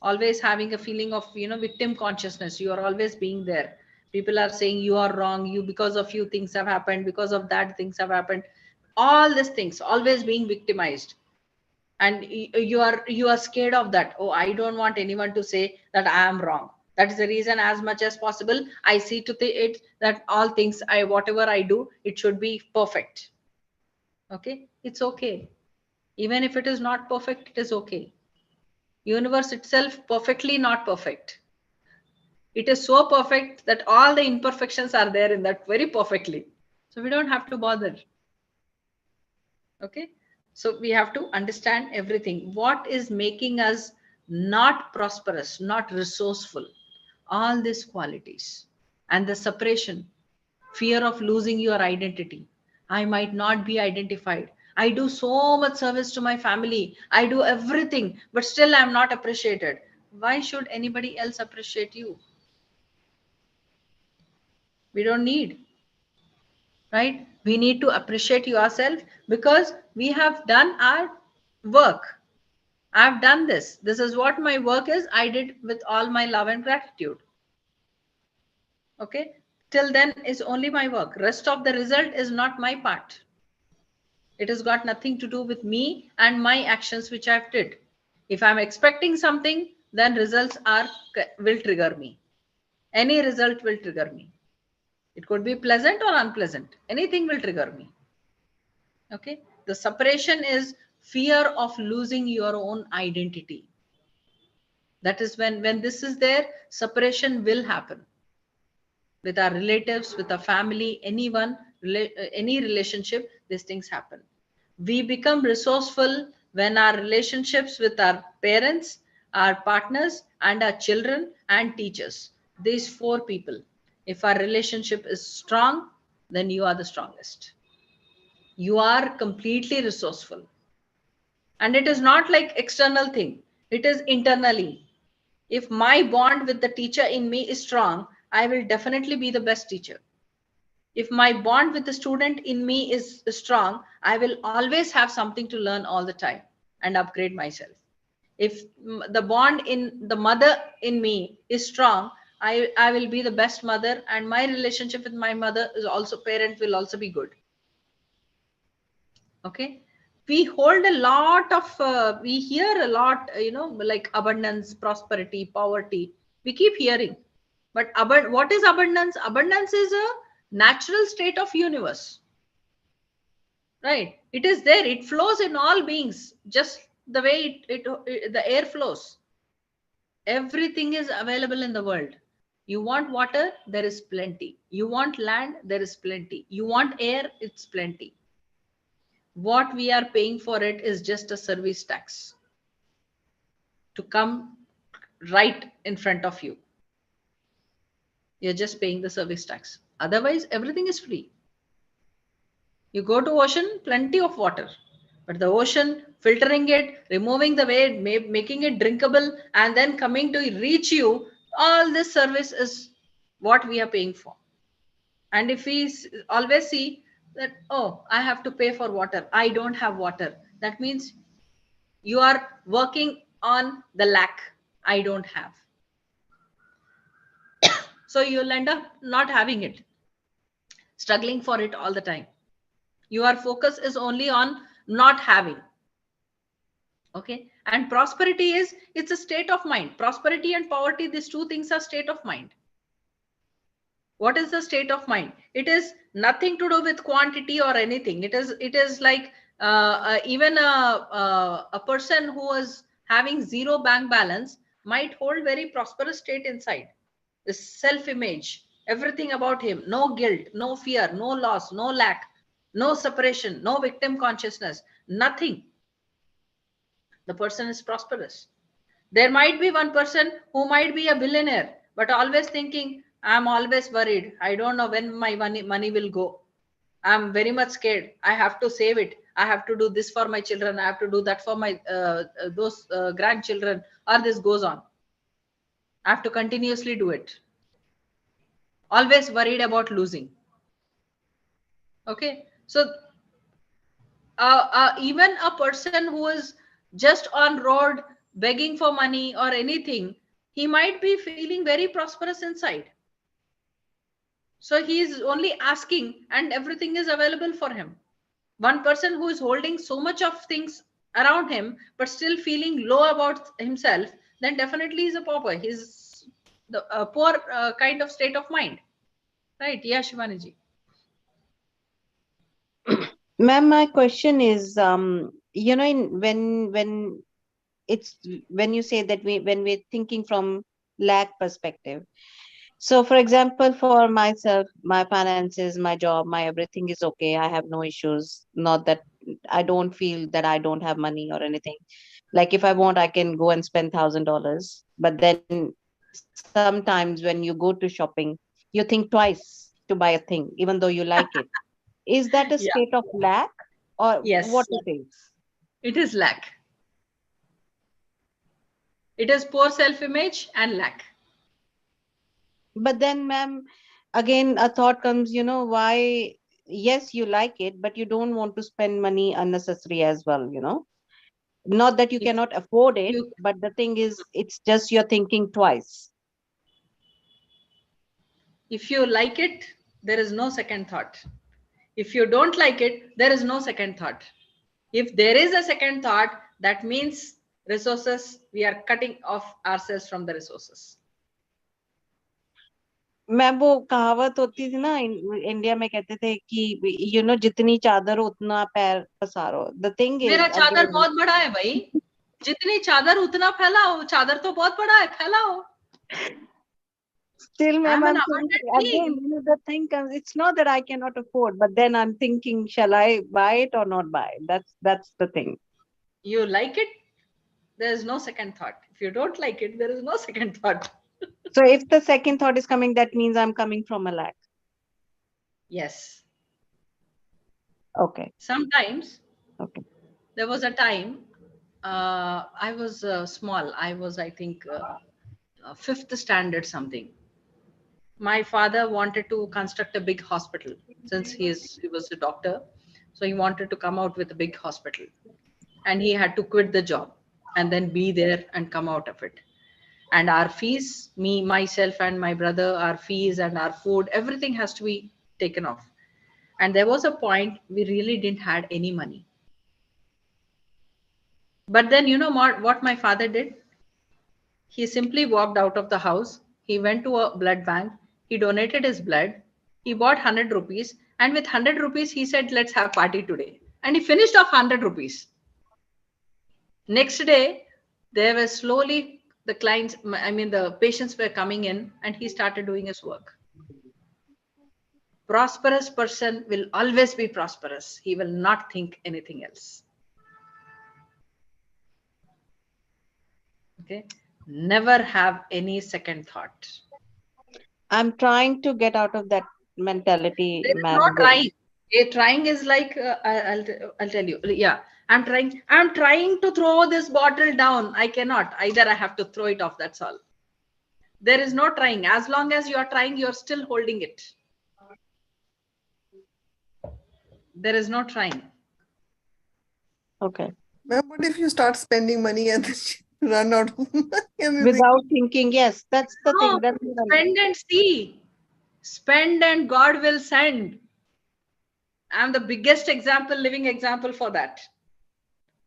always having a feeling of victim consciousness, you are always being there, people are saying you are wrong, you, because of you things have happened, because of that things have happened, all these things, always being victimized, and you are scared of that. Oh, I don't want anyone to say that I am wrong. That is the reason, as much as possible, I see to it that all things, whatever I do, it should be perfect. Okay, it's okay. Even if it is not perfect, it is okay. Universe itself perfectly not perfect. It is so perfect that all the imperfections are there in that very perfectly. So we don't have to bother. Okay. So we have to understand everything. What is making us not prosperous, not resourceful? All these qualities. And the separation, fear of losing your identity. I might not be identified. I do so much service to my family. I do everything, but still I'm not appreciated. Why should anybody else appreciate you? We don't need, right? We need to appreciate yourself, because we have done our work. I've done this. This is what my work is. I did with all my love and gratitude. Okay. Till then is only my work. Rest of the result is not my part. It has got nothing to do with me and my actions which I've did. If I'm expecting something, then results will trigger me. Any result will trigger me. It could be pleasant or unpleasant. Anything will trigger me. Okay. The separation is fear of losing your own identity. That is when this is there, separation will happen. With our relatives, with our family, anyone, any relationship, these things happen. We become resourceful when our relationships with our parents, our partners, and our children and teachers, these four people, if our relationship is strong, then you are the strongest. You are completely resourceful. And it is not like external thing, it is internally. If my bond with the teacher in me is strong, I will definitely be the best teacher. If my bond with the student in me is strong, I will always have something to learn all the time and upgrade myself. If the bond in the mother in me is strong, I will be the best mother, and my relationship with my mother is also, parent will also be good. Okay. We hold a lot of, we hear a lot, like abundance, prosperity, poverty. We keep hearing. But what is abundance? Abundance is a natural state of universe. Right? It is there. It flows in all beings, just the way the air flows. Everything is available in the world. You want water, there is plenty. You want land, there is plenty. You want air, it's plenty. What we are paying for it is just a service tax to come right in front of you. You're just paying the service tax. Otherwise, everything is free. You go to ocean, plenty of water. But the ocean, filtering it, removing the waste, making it drinkable, and then coming to reach you, all this service is what we are paying for. And if we always see that, oh, I have to pay for water, I don't have water, that means you are working on the lack. I don't have. So you'll end up not having it, struggling for it all the time. Your focus is only on not having. Okay. And prosperity is, it's a state of mind. Prosperity and poverty, these two things are state of mind. What is the state of mind? It is nothing to do with quantity or anything. It is like even a person who is having zero bank balance might hold very prosperous state inside. The self-image, everything about him, no guilt, no fear, no loss, no lack, no separation, no victim consciousness, nothing. The person is prosperous. There might be one person who might be a billionaire, but always thinking, I'm always worried. I don't know when my money will go. I'm very much scared. I have to save it. I have to do this for my children. I have to do that for my those grandchildren, or this goes on. I have to continuously do it. Always worried about losing. Okay. So even a person who is just on road begging for money or anything, he might be feeling very prosperous inside. So he is only asking and everything is available for him. One person who is holding so much of things around him but still feeling low about himself, then definitely is a pauper. He's the poor kind of state of mind. Right? Yeah, Shivani. Ma'am, my question is, when you say that when we're thinking from lack perspective. So, for example, for myself, my finances, my job, my everything is okay. I have no issues. Not that I don't feel that I don't have money or anything. Like if I want, I can go and spend $1,000. But then sometimes when you go to shopping, you think twice to buy a thing, even though you like it. Is that a Yeah. state of lack or what Yes. it is? It is lack. It is poor self-image and lack. But then, ma'am, again, a thought comes, why, yes, you like it, but you don't want to spend money unnecessary as well. Not that you If cannot afford it, you but the thing is, it's just you're thinking twice. if you like it, there is no second thought. If you don't like it, there is no second thought. If there is a second thought, that means resources, we are cutting off ourselves from the resources. मैं वो कहावत होती थी ना India में कहते थे कि जितनी चादर उतना पैर पसारो. The thing is मेरा चादर again, बहुत बड़ा है भाई, जितनी चादर उतना फैलाओ. चादर तो बहुत बड़ा है, फैलाओ. still, ma'am, I'm an I'm abundant thinking being. again, the thing comes, it's not that I cannot afford, but then I'm thinking, shall I buy it or not buy it? That's the thing. You like it, there is no second thought. If you don't like it, there is no second thought. So if the second thought is coming, that means I'm coming from a lack. Yes. Okay. Sometimes. Okay. There was a time I was small. I was, I think, fifth standard something. My father wanted to construct a big hospital since he was a doctor. So he wanted to come out with a big hospital, and he had to quit the job and then be there and come out of it. And our fees, me, myself, and my brother, our fees and our food, everything has to be taken off. And there was a point we really didn't had any money. But then, you know what my father did? He simply walked out of the house. He went to a blood bank. He donated his blood. He bought 100 rupees. And with 100 rupees, he said, let's have party today. And he finished off 100 rupees. Next day, there were slowly the clients, I mean, the patients were coming in, and he started doing his work. Prosperous person will always be prosperous. He will not think anything else. Okay. Never have any second thought. I'm trying to get out of that mentality, There is ma'am. no trying. Trying is like I'll tell you. Yeah, I'm trying. I'm trying to throw this bottle down. I cannot. Either I have to throw it off. That's all. There is no trying. As long as you are trying, you're still holding it. There is no trying. Okay. Well, what if you start spending money and then you run out of money? Without thinking, yes, that's the No, thing. That's spend and see. Spend and God will send. I'm the biggest example, living example for that.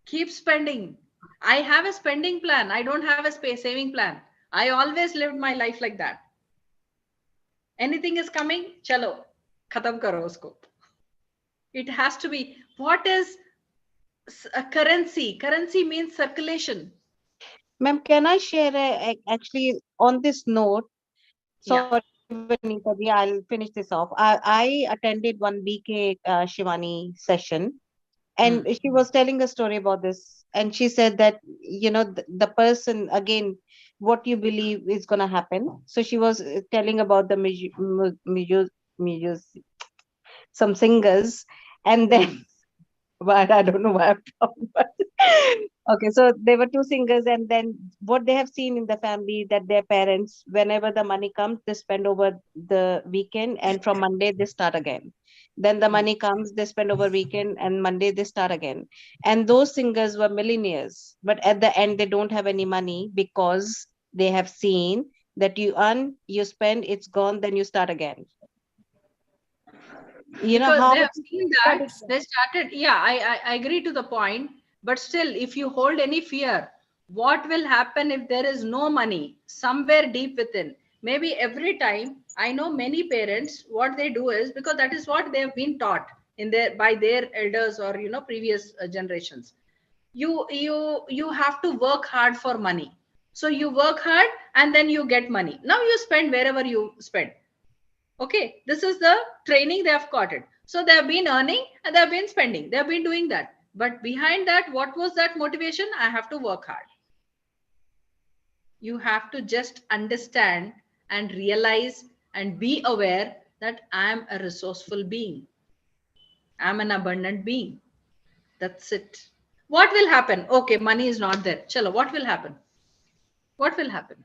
Keep spending. I have a spending plan. I don't have a saving plan. I always lived my life like that. Anything is coming, chalo, khatam karo usko. It has to be. What is a currency? Currency means circulation. Ma'am, can I share actually on this note? Sorry, Vanita ji, I'll finish this off. I attended one BK Shivani session, and she was telling a story about this. And she said that, the person, again, what you believe is going to happen. So she was telling about the some singers, and then but I don't know why I'm talking about it. Okay, so there were two singers, and then what they have seen in the family that their parents, whenever the money comes, they spend over the weekend, and from Monday they start again. Then the money comes, they spend over weekend, and Monday they start again. And those singers were millionaires, but at the end they don't have any money because they have seen that you earn, you spend, it's gone, then you start again. Because they have seen that they started. Yeah, I agree to the point. But still, if you hold any fear, what will happen if there is no money somewhere deep within? Maybe every time, I know many parents, what they do is, because that is what they have been taught by their elders or previous generations. You have to work hard for money. So you work hard and then you get money. Now you spend wherever you spend. Okay, this is the training they have got it. So they have been earning and they have been spending. They have been doing that. But behind that, what was that motivation? I have to work hard. You have to just understand and realize and be aware that I am a resourceful being. I'm an abundant being. That's it. What will happen? Okay, money is not there. Chalo, what will happen? What will happen?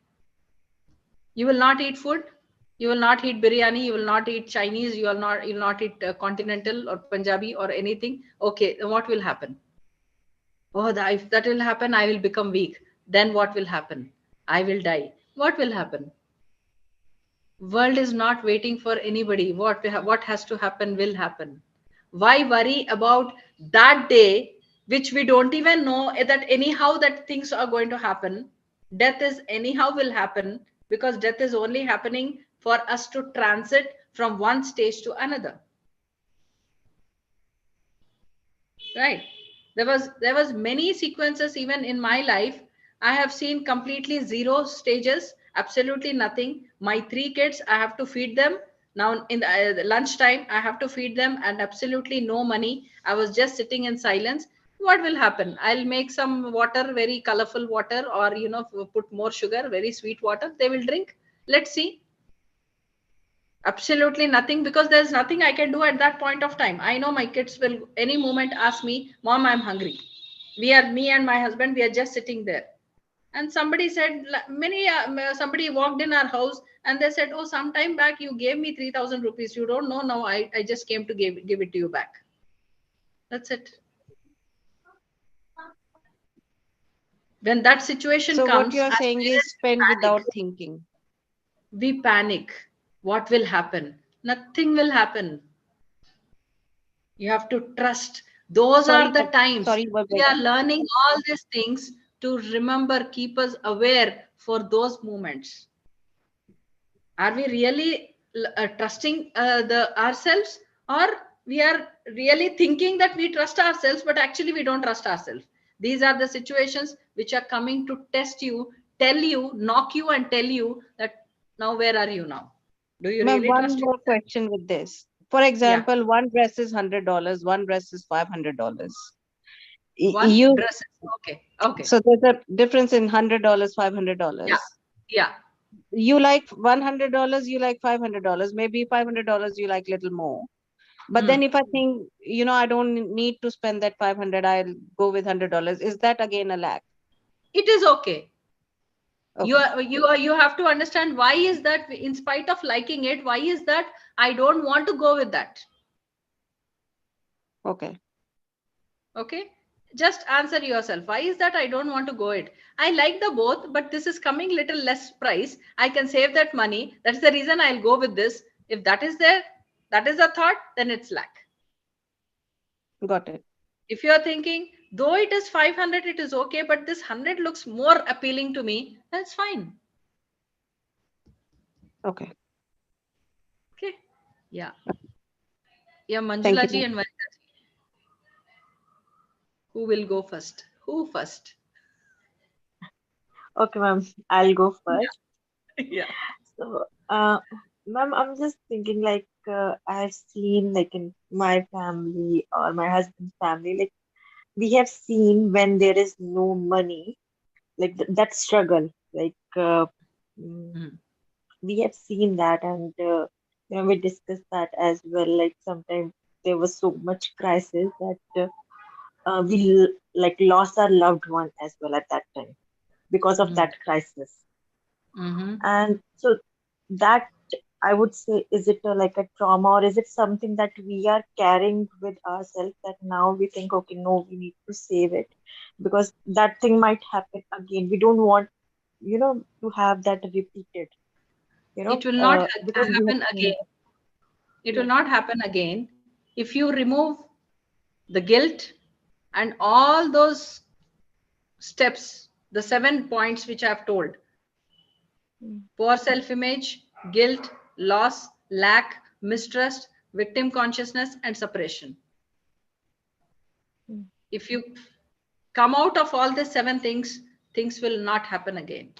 You will not eat food. You will not eat biryani. You will not eat Chinese. You will not eat continental or Punjabi or anything. Okay, then what will happen? Oh, if that will happen, I will become weak. Then what will happen? I will die. What will happen? World is not waiting for anybody. What has to happen will happen. Why worry about that day, which we don't even know that anyhow that things are going to happen? Death is anyhow will happen, because death is only happening for us to transit from one stage to another. Right? There was many sequences even in my life. I have seen completely zero stages, absolutely nothing. My 3 kids, I have to feed them. Now in the lunchtime, I have to feed them and absolutely no money. I was just sitting in silence. What will happen? I'll make some water, very colorful water, or put more sugar, very sweet water. They will drink. Let's see. Absolutely nothing, because there's nothing I can do at that point of time. I know my kids will any moment ask me, Mom, I'm hungry. Me and my husband, we are just sitting there. And somebody said, somebody walked in our house and they said, oh, some time back you gave me 3,000 rupees. You don't know now. I just came to give it to you back. That's it. When that situation So comes, what you're as saying is parents, spend we without panic. thinking. We panic. What will happen? Nothing will happen. You have to trust. Those are the times we are learning all these things to remember, keep us aware for those moments. Are we really trusting ourselves, or we are really thinking that we trust ourselves, but actually we don't trust ourselves? These are the situations which are coming to test you, tell you, knock you and tell you that now where are you now? Do you Ma'am, really one trust more yourself? question with this. For example, one dress is $100, one dress is $500. One You dress. Okay. So there's a difference in $100, $500. Yeah. You like $100, you like $500. Maybe $500 you like little more. But then if I think, I don't need to spend that 500, I'll go with $100. Is that again a lack? It is okay. You have to understand why is that, in spite of liking it, why is that I don't want to go with that. Okay. Just answer yourself, why is that I don't want to go it? I like the both, but this is coming little less price. I can save that money. That's the reason I'll go with this. If that is there, that is a thought, then it's lack. Got it. If you're thinking, though it is 500, it is okay, but this 100 looks more appealing to me, that's fine. Okay. Yeah, Manjula ji and Vanita ji. Who will go first? Who first? Okay, ma'am, I'll go first. Yeah. So, ma'am, I'm just thinking like I've seen like in my family or my husband's family, like we have seen when there is no money, like that struggle, like we have seen that, and we discussed that as well. Like sometimes there was so much crisis that we like lost our loved one as well at that time because of that crisis. And so that, I would say, is it like a trauma, or is it something that we are carrying with ourselves that now we think, okay, no, we need to save it because that thing might happen again. We don't want, to have that repeated, It will not because we happen have seen again. that. It will not happen again if you remove the guilt and all those steps, the 7 points which I have told. Poor self-image, guilt, loss, lack, mistrust, victim consciousness, and separation. If you come out of all these 7 things, things will not happen again.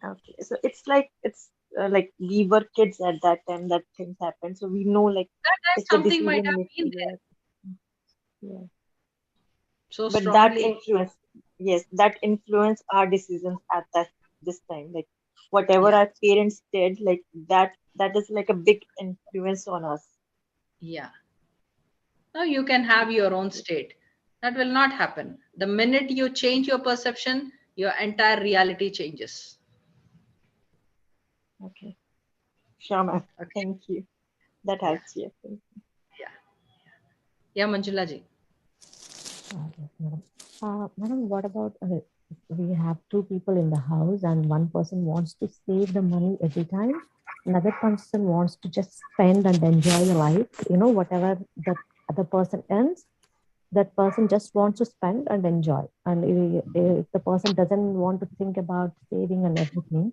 Okay, so it's like we were kids at that time that things happened, so we know like that it's the something might decision have been making. there. Yeah. So But strongly. that influence our decisions at this time. Like whatever our parents did, like that is like a big influence on us. Yeah. Now you can have your own state. That will not happen. The minute you change your perception, your entire reality changes. Okay. Sure, ma'am. Thank you. That helps you. Yeah, Manjula ji. Madam, what about we have 2 people in the house and one person wants to save the money every time. Another person wants to just spend and enjoy life. Whatever the other person earns, that person just wants to spend and enjoy. And if the person doesn't want to think about saving and everything,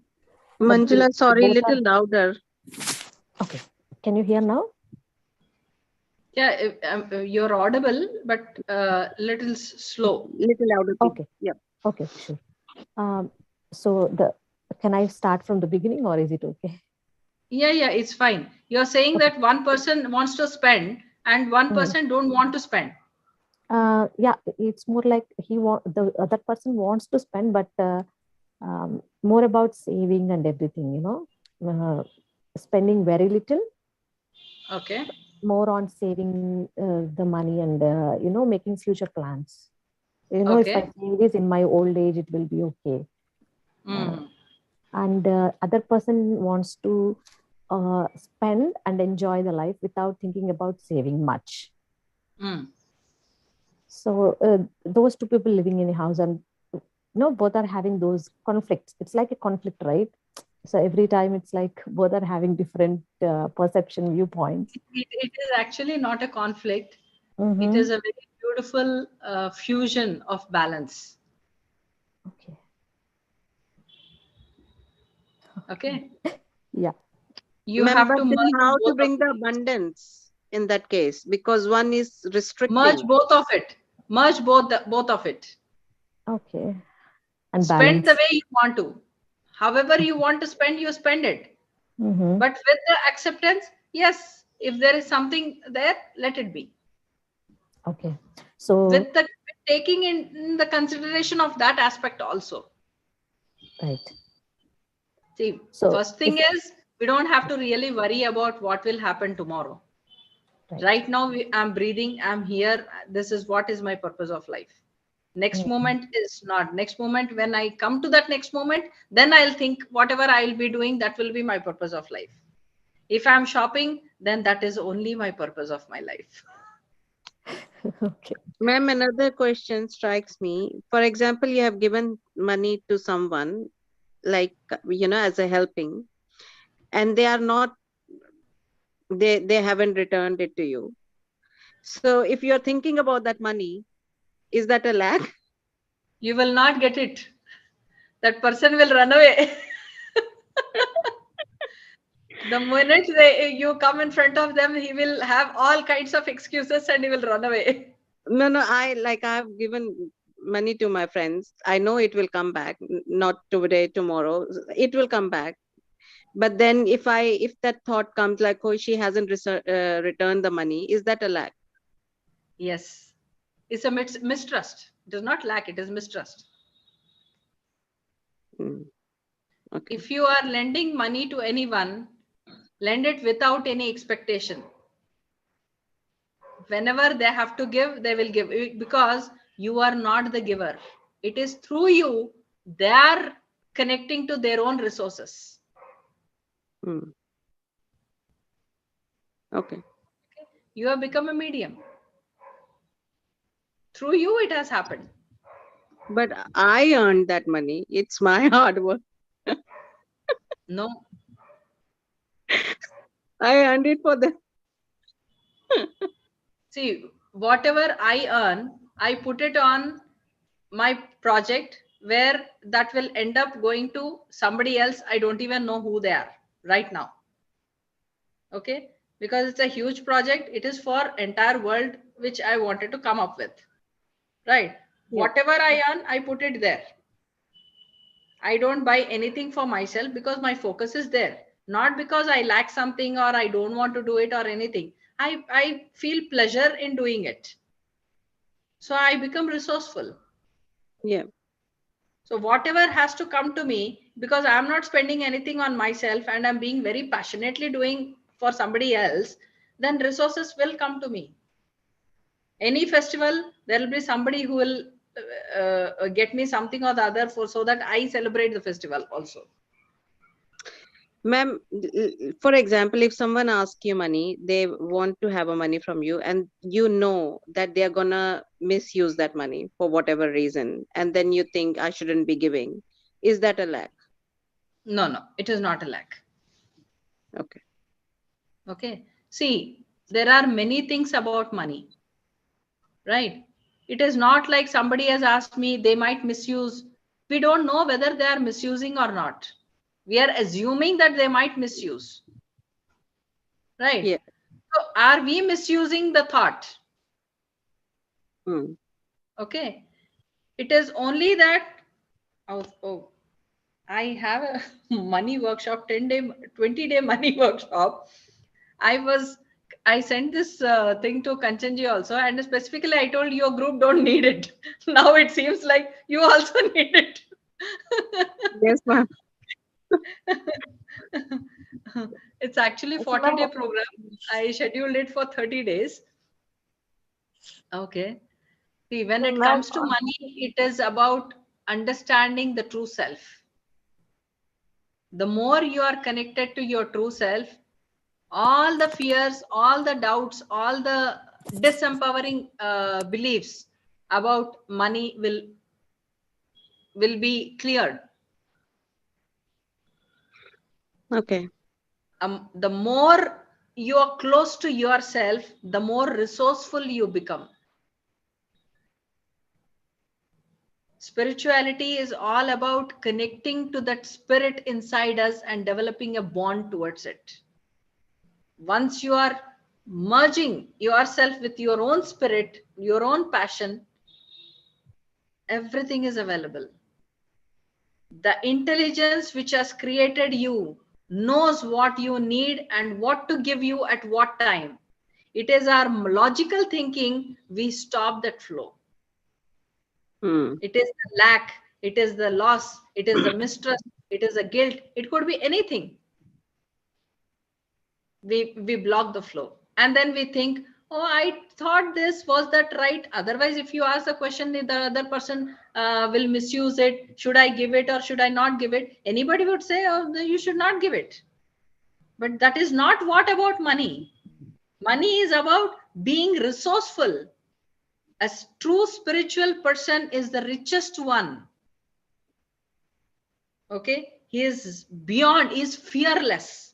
Manjula, sorry, both little louder. Okay. Can you hear now? Yeah, you're audible, but little slow. Little louder. Okay. Yeah. Okay, sure. So can I start from the beginning or is it okay? Yeah, it's fine. You're saying that one person wants to spend and one person don't want to spend. Yeah, it's more like the other person wants to spend, but more about saving and everything, spending very little. Okay. More on saving the money and making future plans. If I save this in my old age, it will be okay. And other person wants to spend and enjoy the life without thinking about saving much. So those two people living in a house, and both are having those conflicts. It's like a conflict, right? So every time it's like both are having different perception viewpoints. It is actually not a conflict. It is a very beautiful fusion of balance. Okay. Yeah. You have to merge how to both bring of the abundance in that case, because one is restricting. merge both of it. Merge both of it. Okay. And spend balance. the way you want to. However you want to spend, you spend it. But with the acceptance, yes, if there is something there, let it be. Okay. So with taking in the consideration of that aspect also. Right. See, so first thing is we don't have to really worry about what will happen tomorrow. Right now, I'm breathing, I'm here. This is what is my purpose of life. Next moment is not. Next moment, when I come to that next moment, then I'll think whatever I'll be doing, that will be my purpose of life. If I'm shopping, then that is only my purpose of my life. Okay. Ma'am, another question strikes me. For example, you have given money to someone, like, as a helping, and they are not, they haven't returned it to you. So if you're thinking about that money, is that a lack? You will not get it. That person will run away. The minute you come in front of them, he will have all kinds of excuses and he will run away. No, I've given money to my friends. I know it will come back, not today, tomorrow. It will come back. But then if that thought comes like, oh, she hasn't returned the money, is that a lack? Yes. It's a mistrust. It is not lack, it is mistrust. Okay. If you are lending money to anyone, lend it without any expectation. Whenever they have to give, they will give, because you are not the giver. It is through you, they are connecting to their own resources. Okay. You have become a medium. Through you, it has happened. But I earned that money. It's my hard work. No. I earned it for them. See, whatever I earn, I put it on my project where that will end up going to somebody else. I don't even know who they are right now. Okay. Because it's a huge project. It is for entire world, which I wanted to come up with. Right. Yeah. Whatever I earn, I put it there. I don't buy anything for myself because my focus is there. Not because I lack something or I don't want to do it or anything. I feel pleasure in doing it. So I become resourceful. Yeah. So whatever has to come to me, because I'm not spending anything on myself and I'm being very passionately doing for somebody else, then resources will come to me. Any festival, there will be somebody who will get me something or the other so that I celebrate the festival also. Ma'am, for example, if someone asks you money, they want to have a money from you, and you know that they are gonna misuse that money for whatever reason, and then you think I shouldn't be giving. Is that a lack? No, it is not a lack. Okay. Okay. See, there are many things about money, right? It is not like somebody has asked me, they might misuse. We don't know whether they are misusing or not. We are assuming that they might misuse. Right? Yeah. So are we misusing the thought? Okay. It is only that, I have a money workshop, 20-day money workshop. I sent this thing to Kanchanji also, and specifically I told your group don't need it. Now it seems like you also need it. Yes, ma'am. It's actually 40-day program. I scheduled it for 30 days. Okay. See, when it comes to money, it is about understanding the true self. The more you are connected to your true self, all the fears, all the doubts, all the disempowering beliefs about money will be cleared. Okay. The more you are close to yourself, the more resourceful you become. Spirituality is all about connecting to that spirit inside us and developing a bond towards it. Once you are merging yourself with your own spirit, your own passion, everything is available. The intelligence which has created you knows what you need and what to give you at what time. It is our logical thinking, we stop that flow. It is the lack, it is the loss, it is the mistrust, it is the guilt, it could be anything. We block the flow. And then we think, oh, I thought this, was that right? Otherwise, if you ask a question, the other person will misuse it. Should I give it or should I not give it? Anybody would say, oh, you should not give it. But that is not what about money. Money is about being resourceful. A true spiritual person is the richest one. Okay? He is beyond, he is fearless.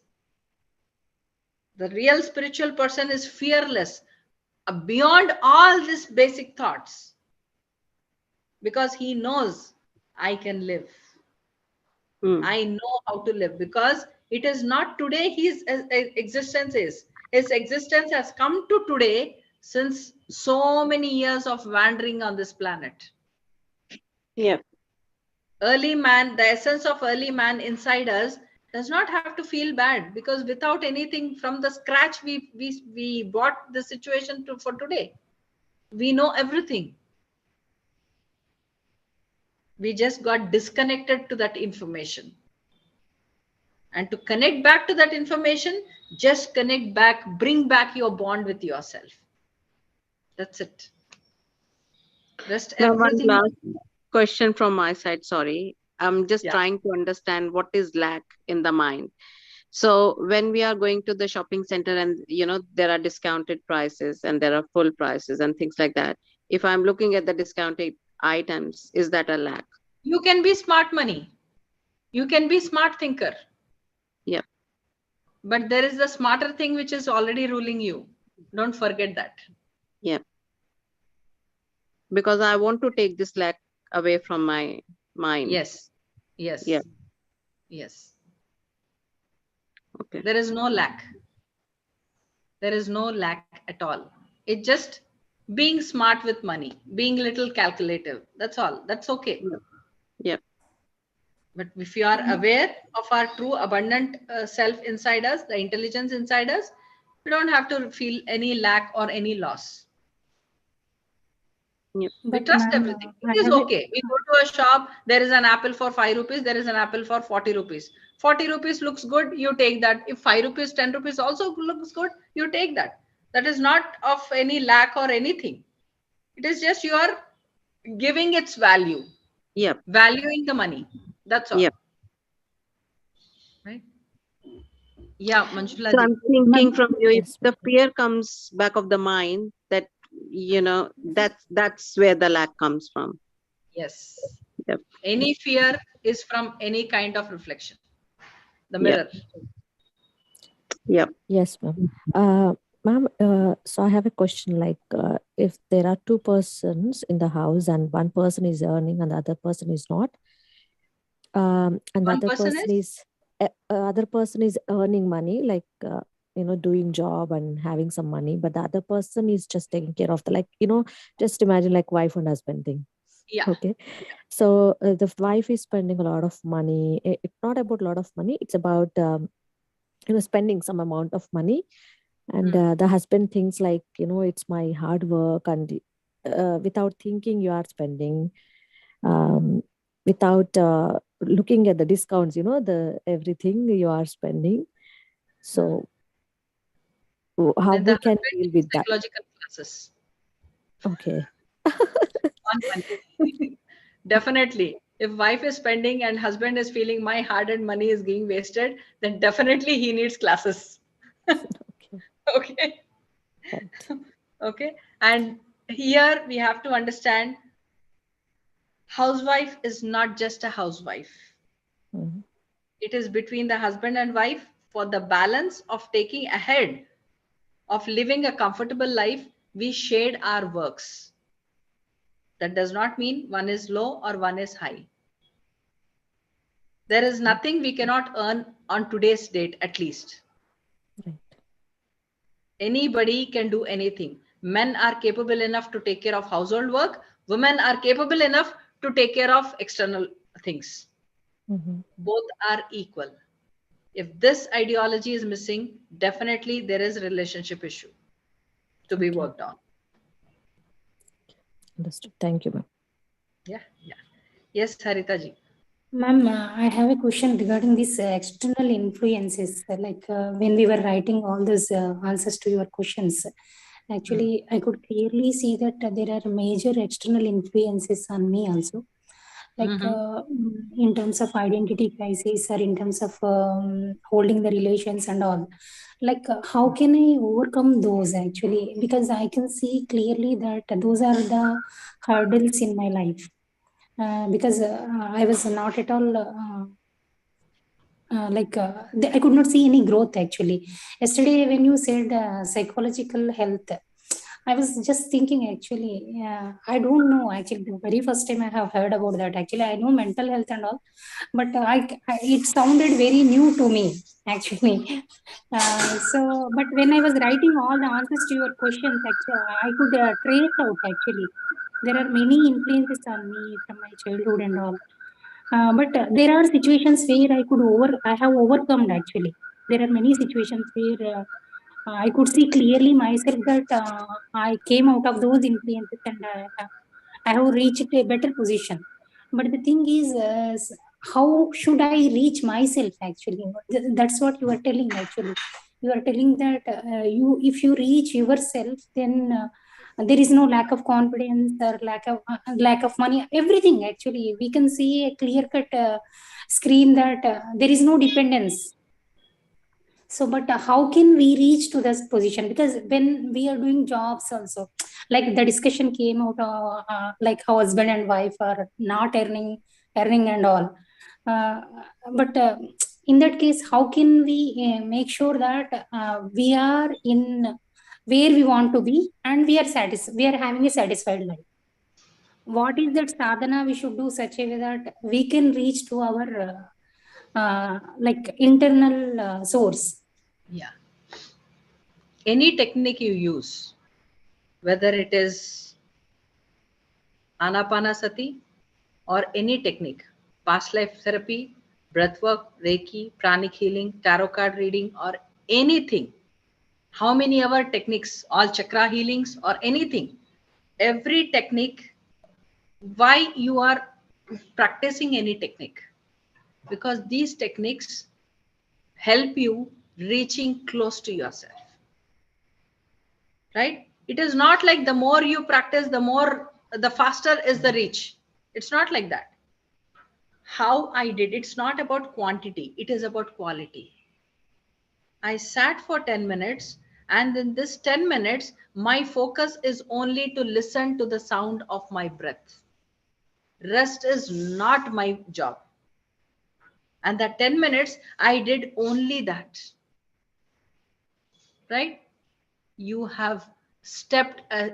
The real spiritual person is fearless, beyond all these basic thoughts, because he knows I can live. I know how to live, because it is not today his existence is. His existence has come to today since so many years of wandering on this planet. Yeah. Early man, the essence of early man inside us does not have to feel bad, because without anything from the scratch, we brought the situation for today. We know everything. We just got disconnected to that information. And to connect back to that information, just connect back, bring back your bond with yourself. That's it. Rest Now, everything. one last question from my side. Sorry. I'm just trying to understand what is lack in the mind. So when we are going to the shopping center and, there are discounted prices and there are full prices and things like that. If I'm looking at the discounted items, is that a lack? You can be smart money. You can be smart thinker. Yeah. But there is the smarter thing which is already ruling you. Don't forget that. Yeah. Because I want to take this lack away from my mind. Yes. Yes. Yeah. Yes. Okay. There is no lack. There is no lack at all. It's just being smart with money, being little calculative. That's all. That's okay. Yeah. But if you are aware of our true abundant self inside us, the intelligence inside us, you don't have to feel any lack or any loss. Yeah. We trust everything. It is okay. We go to a shop, there is an apple for 5 rupees, there is an apple for 40 rupees. 40 rupees looks good, you take that. If 5 rupees, 10 rupees also looks good, you take that. That is not of any lack or anything. It is just you are giving its value. Yep. Valuing the money. That's all. Yep. Right? Yeah, Manjula. So I'm thinking from you, if the fear comes back of the mind, that that's where the lack comes from. Yes. Yep. Any fear is from any kind of reflection. The mirror. Yep. Yes, ma'am. Ma'am, so I have a question, like if there are two persons in the house and one person is earning and the other person is not, and the One other person person is other person is earning money, like doing job and having some money, but the other person is just taking care of the, like, just imagine like wife and husband thing. Yeah. Okay. So the wife is spending a lot of money. It's not about a lot of money, it's about spending some amount of money, and the husband thinks like, it's my hard work, and without thinking you are spending, without looking at the discounts, the everything you are spending. So how Then the we can husband deal needs with that? psychological classes Okay. on money. Definitely. If wife is spending and husband is feeling my hard-earned money is being wasted, then definitely he needs classes. Okay. Okay. Right. Okay. And here we have to understand housewife is not just a housewife. Mhm. It is between the husband and wife for the balance of taking ahead of living a comfortable life. We shade our works. That does not mean one is low or one is high. There is nothing we cannot earn on today's date, at least. Right. Anybody can do anything. Men are capable enough to take care of household work. Women are capable enough to take care of external things. Mhm. Both are equal. If this ideology is missing, definitely there is a relationship issue to be Okay. worked on. Understood. Thank you, ma'am. Yeah, yeah. Yes, Harita ji. Ma'am, I have a question regarding these external influences. When we were writing all those answers to your questions, actually, I could clearly see that there are major external influences on me also. In terms of identity crisis or in terms of holding the relations and all. How can I overcome those actually? Because I can see clearly that those are the hurdles in my life. Because I was not at all I could not see any growth actually. Yesterday, when you said psychological health, I was just thinking actually, I don't know actually, the very first time I have heard about that. Actually, I know mental health and all, but it sounded very new to me actually. But when I was writing all the answers to your questions, actually, I could trace out actually. There are many influences on me from my childhood and all. But there are situations where I have overcome actually. There are many situations where I could see clearly myself that I came out of those influences and I have reached a better position. But the thing is, how should I reach myself actually? That's what you are telling actually. You are telling that if you reach yourself, then there is no lack of confidence or lack of money. Everything actually, we can see a clear cut screen that there is no dependence. So, but how can we reach to this position? Because when we are doing jobs also, like the discussion came out, like how husband and wife are not earning and all. Uh, but in that case, how can we make sure that we are in where we want to be and we are having a satisfied life? What is that sadhana we should do such a way that we can reach to our like internal source? Yeah. Any technique you use, whether it is Anapanasati or any technique, past life therapy, breathwork, Reiki, pranic healing, tarot card reading, or anything, how many other techniques, all chakra healings or anything, every technique, why you are practicing any technique? Because these techniques help you reaching close to yourself, right? It is not like the more you practice, the faster is the reach. It's not like that. How I did, it's not about quantity, it is about quality. I sat for 10 minutes, and in this 10 minutes, my focus is only to listen to the sound of my breath. Rest is not my job. And that 10 minutes, I did only that. Right? You have stepped a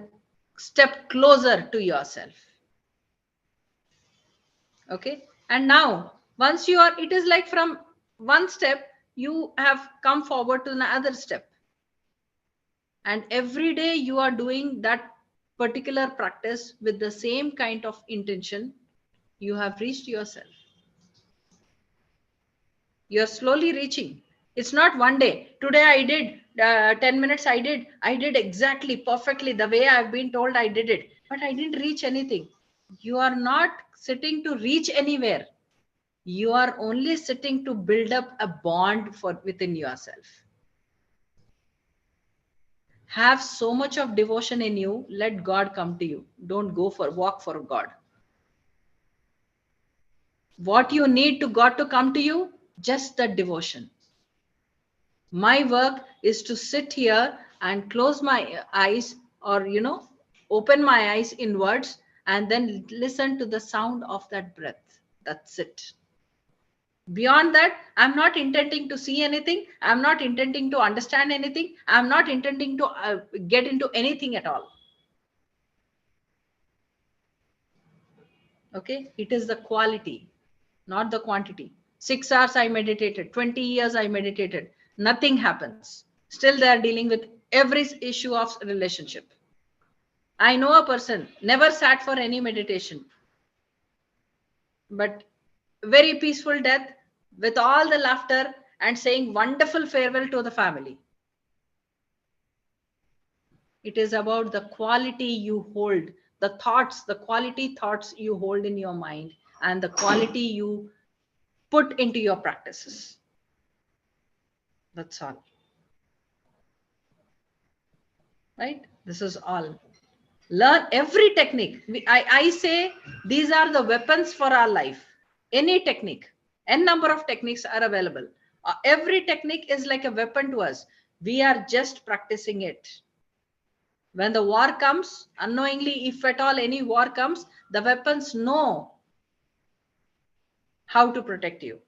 step closer to yourself. Okay. And now, once you are, it is like from one step, you have come forward to another step. And every day you are doing that particular practice with the same kind of intention, you have reached yourself. You're slowly reaching. It's not one day. Today I did 10 minutes. I did exactly perfectly the way I've been told I did it, but I didn't reach anything. You are not sitting to reach anywhere. You are only sitting to build up a bond within yourself. Have so much of devotion in you. Let God come to you. Don't walk for God. What you need to God to come to you? Just that devotion. My work is to sit here and close my eyes, or open my eyes inwards and then listen to the sound of that breath. That's it. Beyond that, I'm not intending to see anything. I'm not intending to understand anything. I'm not intending to get into anything at all. Okay, it is the quality, not the quantity. 6 hours I meditated, 20 years I meditated, nothing happens. Still they are dealing with every issue of relationship. I know a person never sat for any meditation, but very peaceful death with all the laughter and saying wonderful farewell to the family. It is about the quality you hold, the thoughts, the quality thoughts you hold in your mind, and the quality you put into your practices. That's all. Right? This is all. Learn every technique. I say these are the weapons for our life. Any technique, n number of techniques are available. Every technique is like a weapon to us. We are just practicing it. When the war comes, unknowingly, if at all any war comes, the weapons know how to protect you.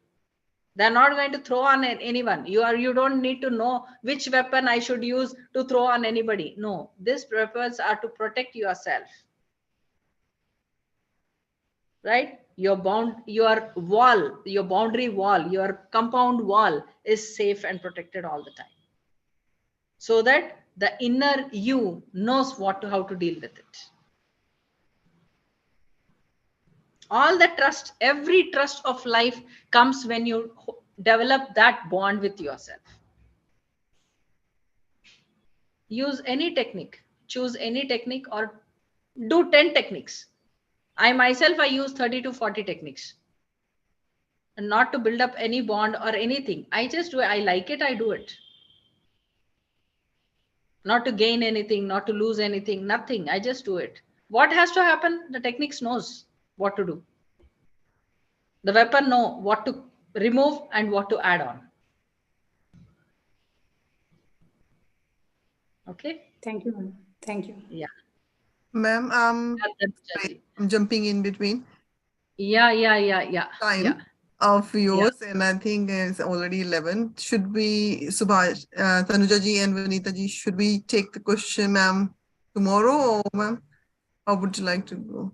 They're not going to throw on anyone. You don't need to know which weapon I should use to throw on anybody. No, these weapons are to protect yourself. Right? Your wall, your boundary wall, your compound wall is safe and protected all the time. So that the inner you knows how to deal with it. All the trust, every trust of life comes when you develop that bond with yourself. Use any technique, choose any technique, or do 10 techniques. I use 30 to 40 techniques. And not to build up any bond or anything. I just do it. I like it, I do it. Not to gain anything, not to lose anything, nothing. I just do it. What has to happen? The techniques knows what to do. The weapon know what to remove and what to add on. Okay. Thank you, ma'am. Thank you. Yeah. Ma'am, I'm jumping in between. Yeah. Time of yours, and I think it's already 11. Should we, Subhash, Tanuja ji and Vanita ji, should we take the question, ma'am, tomorrow, or ma'am, how would you like to go?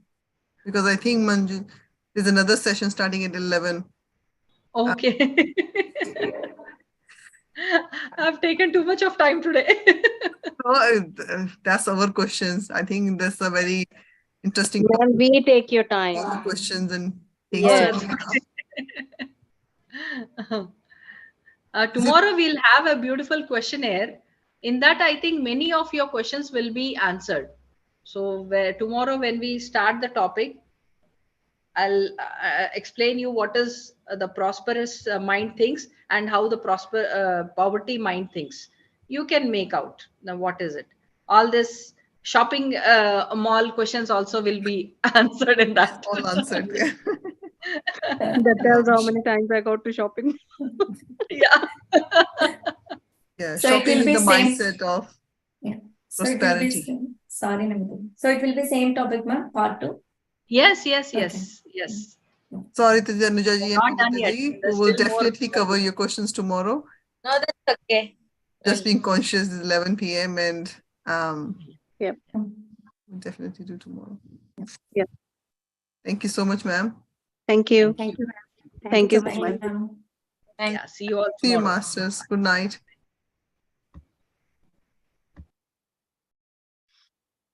Because I think Manju, there's another session starting at 11. Okay. I've taken too much of time today. That's our questions. I think that's a very interesting. Then we take your time. Questions and things. Yes. Tomorrow we'll have a beautiful questionnaire. In that, I think many of your questions will be answered. So tomorrow when we start the topic, I'll explain you what is the prosperous mind thinks and how the poverty mind thinks. You can make out now what is it. All this shopping mall questions also will be answered in that. All answered. Yeah. That tells how many times I go to shopping. Yeah. Yeah. So shopping it will be in the same mindset of prosperity. Sorry, Namita. So it will be same topic, ma'am, part 2. Yes. Sorry, Tanuja ji and Not done Vanita yet. ji. We There's will still definitely more. cover your questions tomorrow. No, that's okay. Just being conscious is 11 p.m. and Yep. we'll definitely do tomorrow. Yep. Thank you so much, ma'am. Thank you. Thank you. Thank you so so much. much. Yeah, see you all See you, tomorrow. masters. Good night.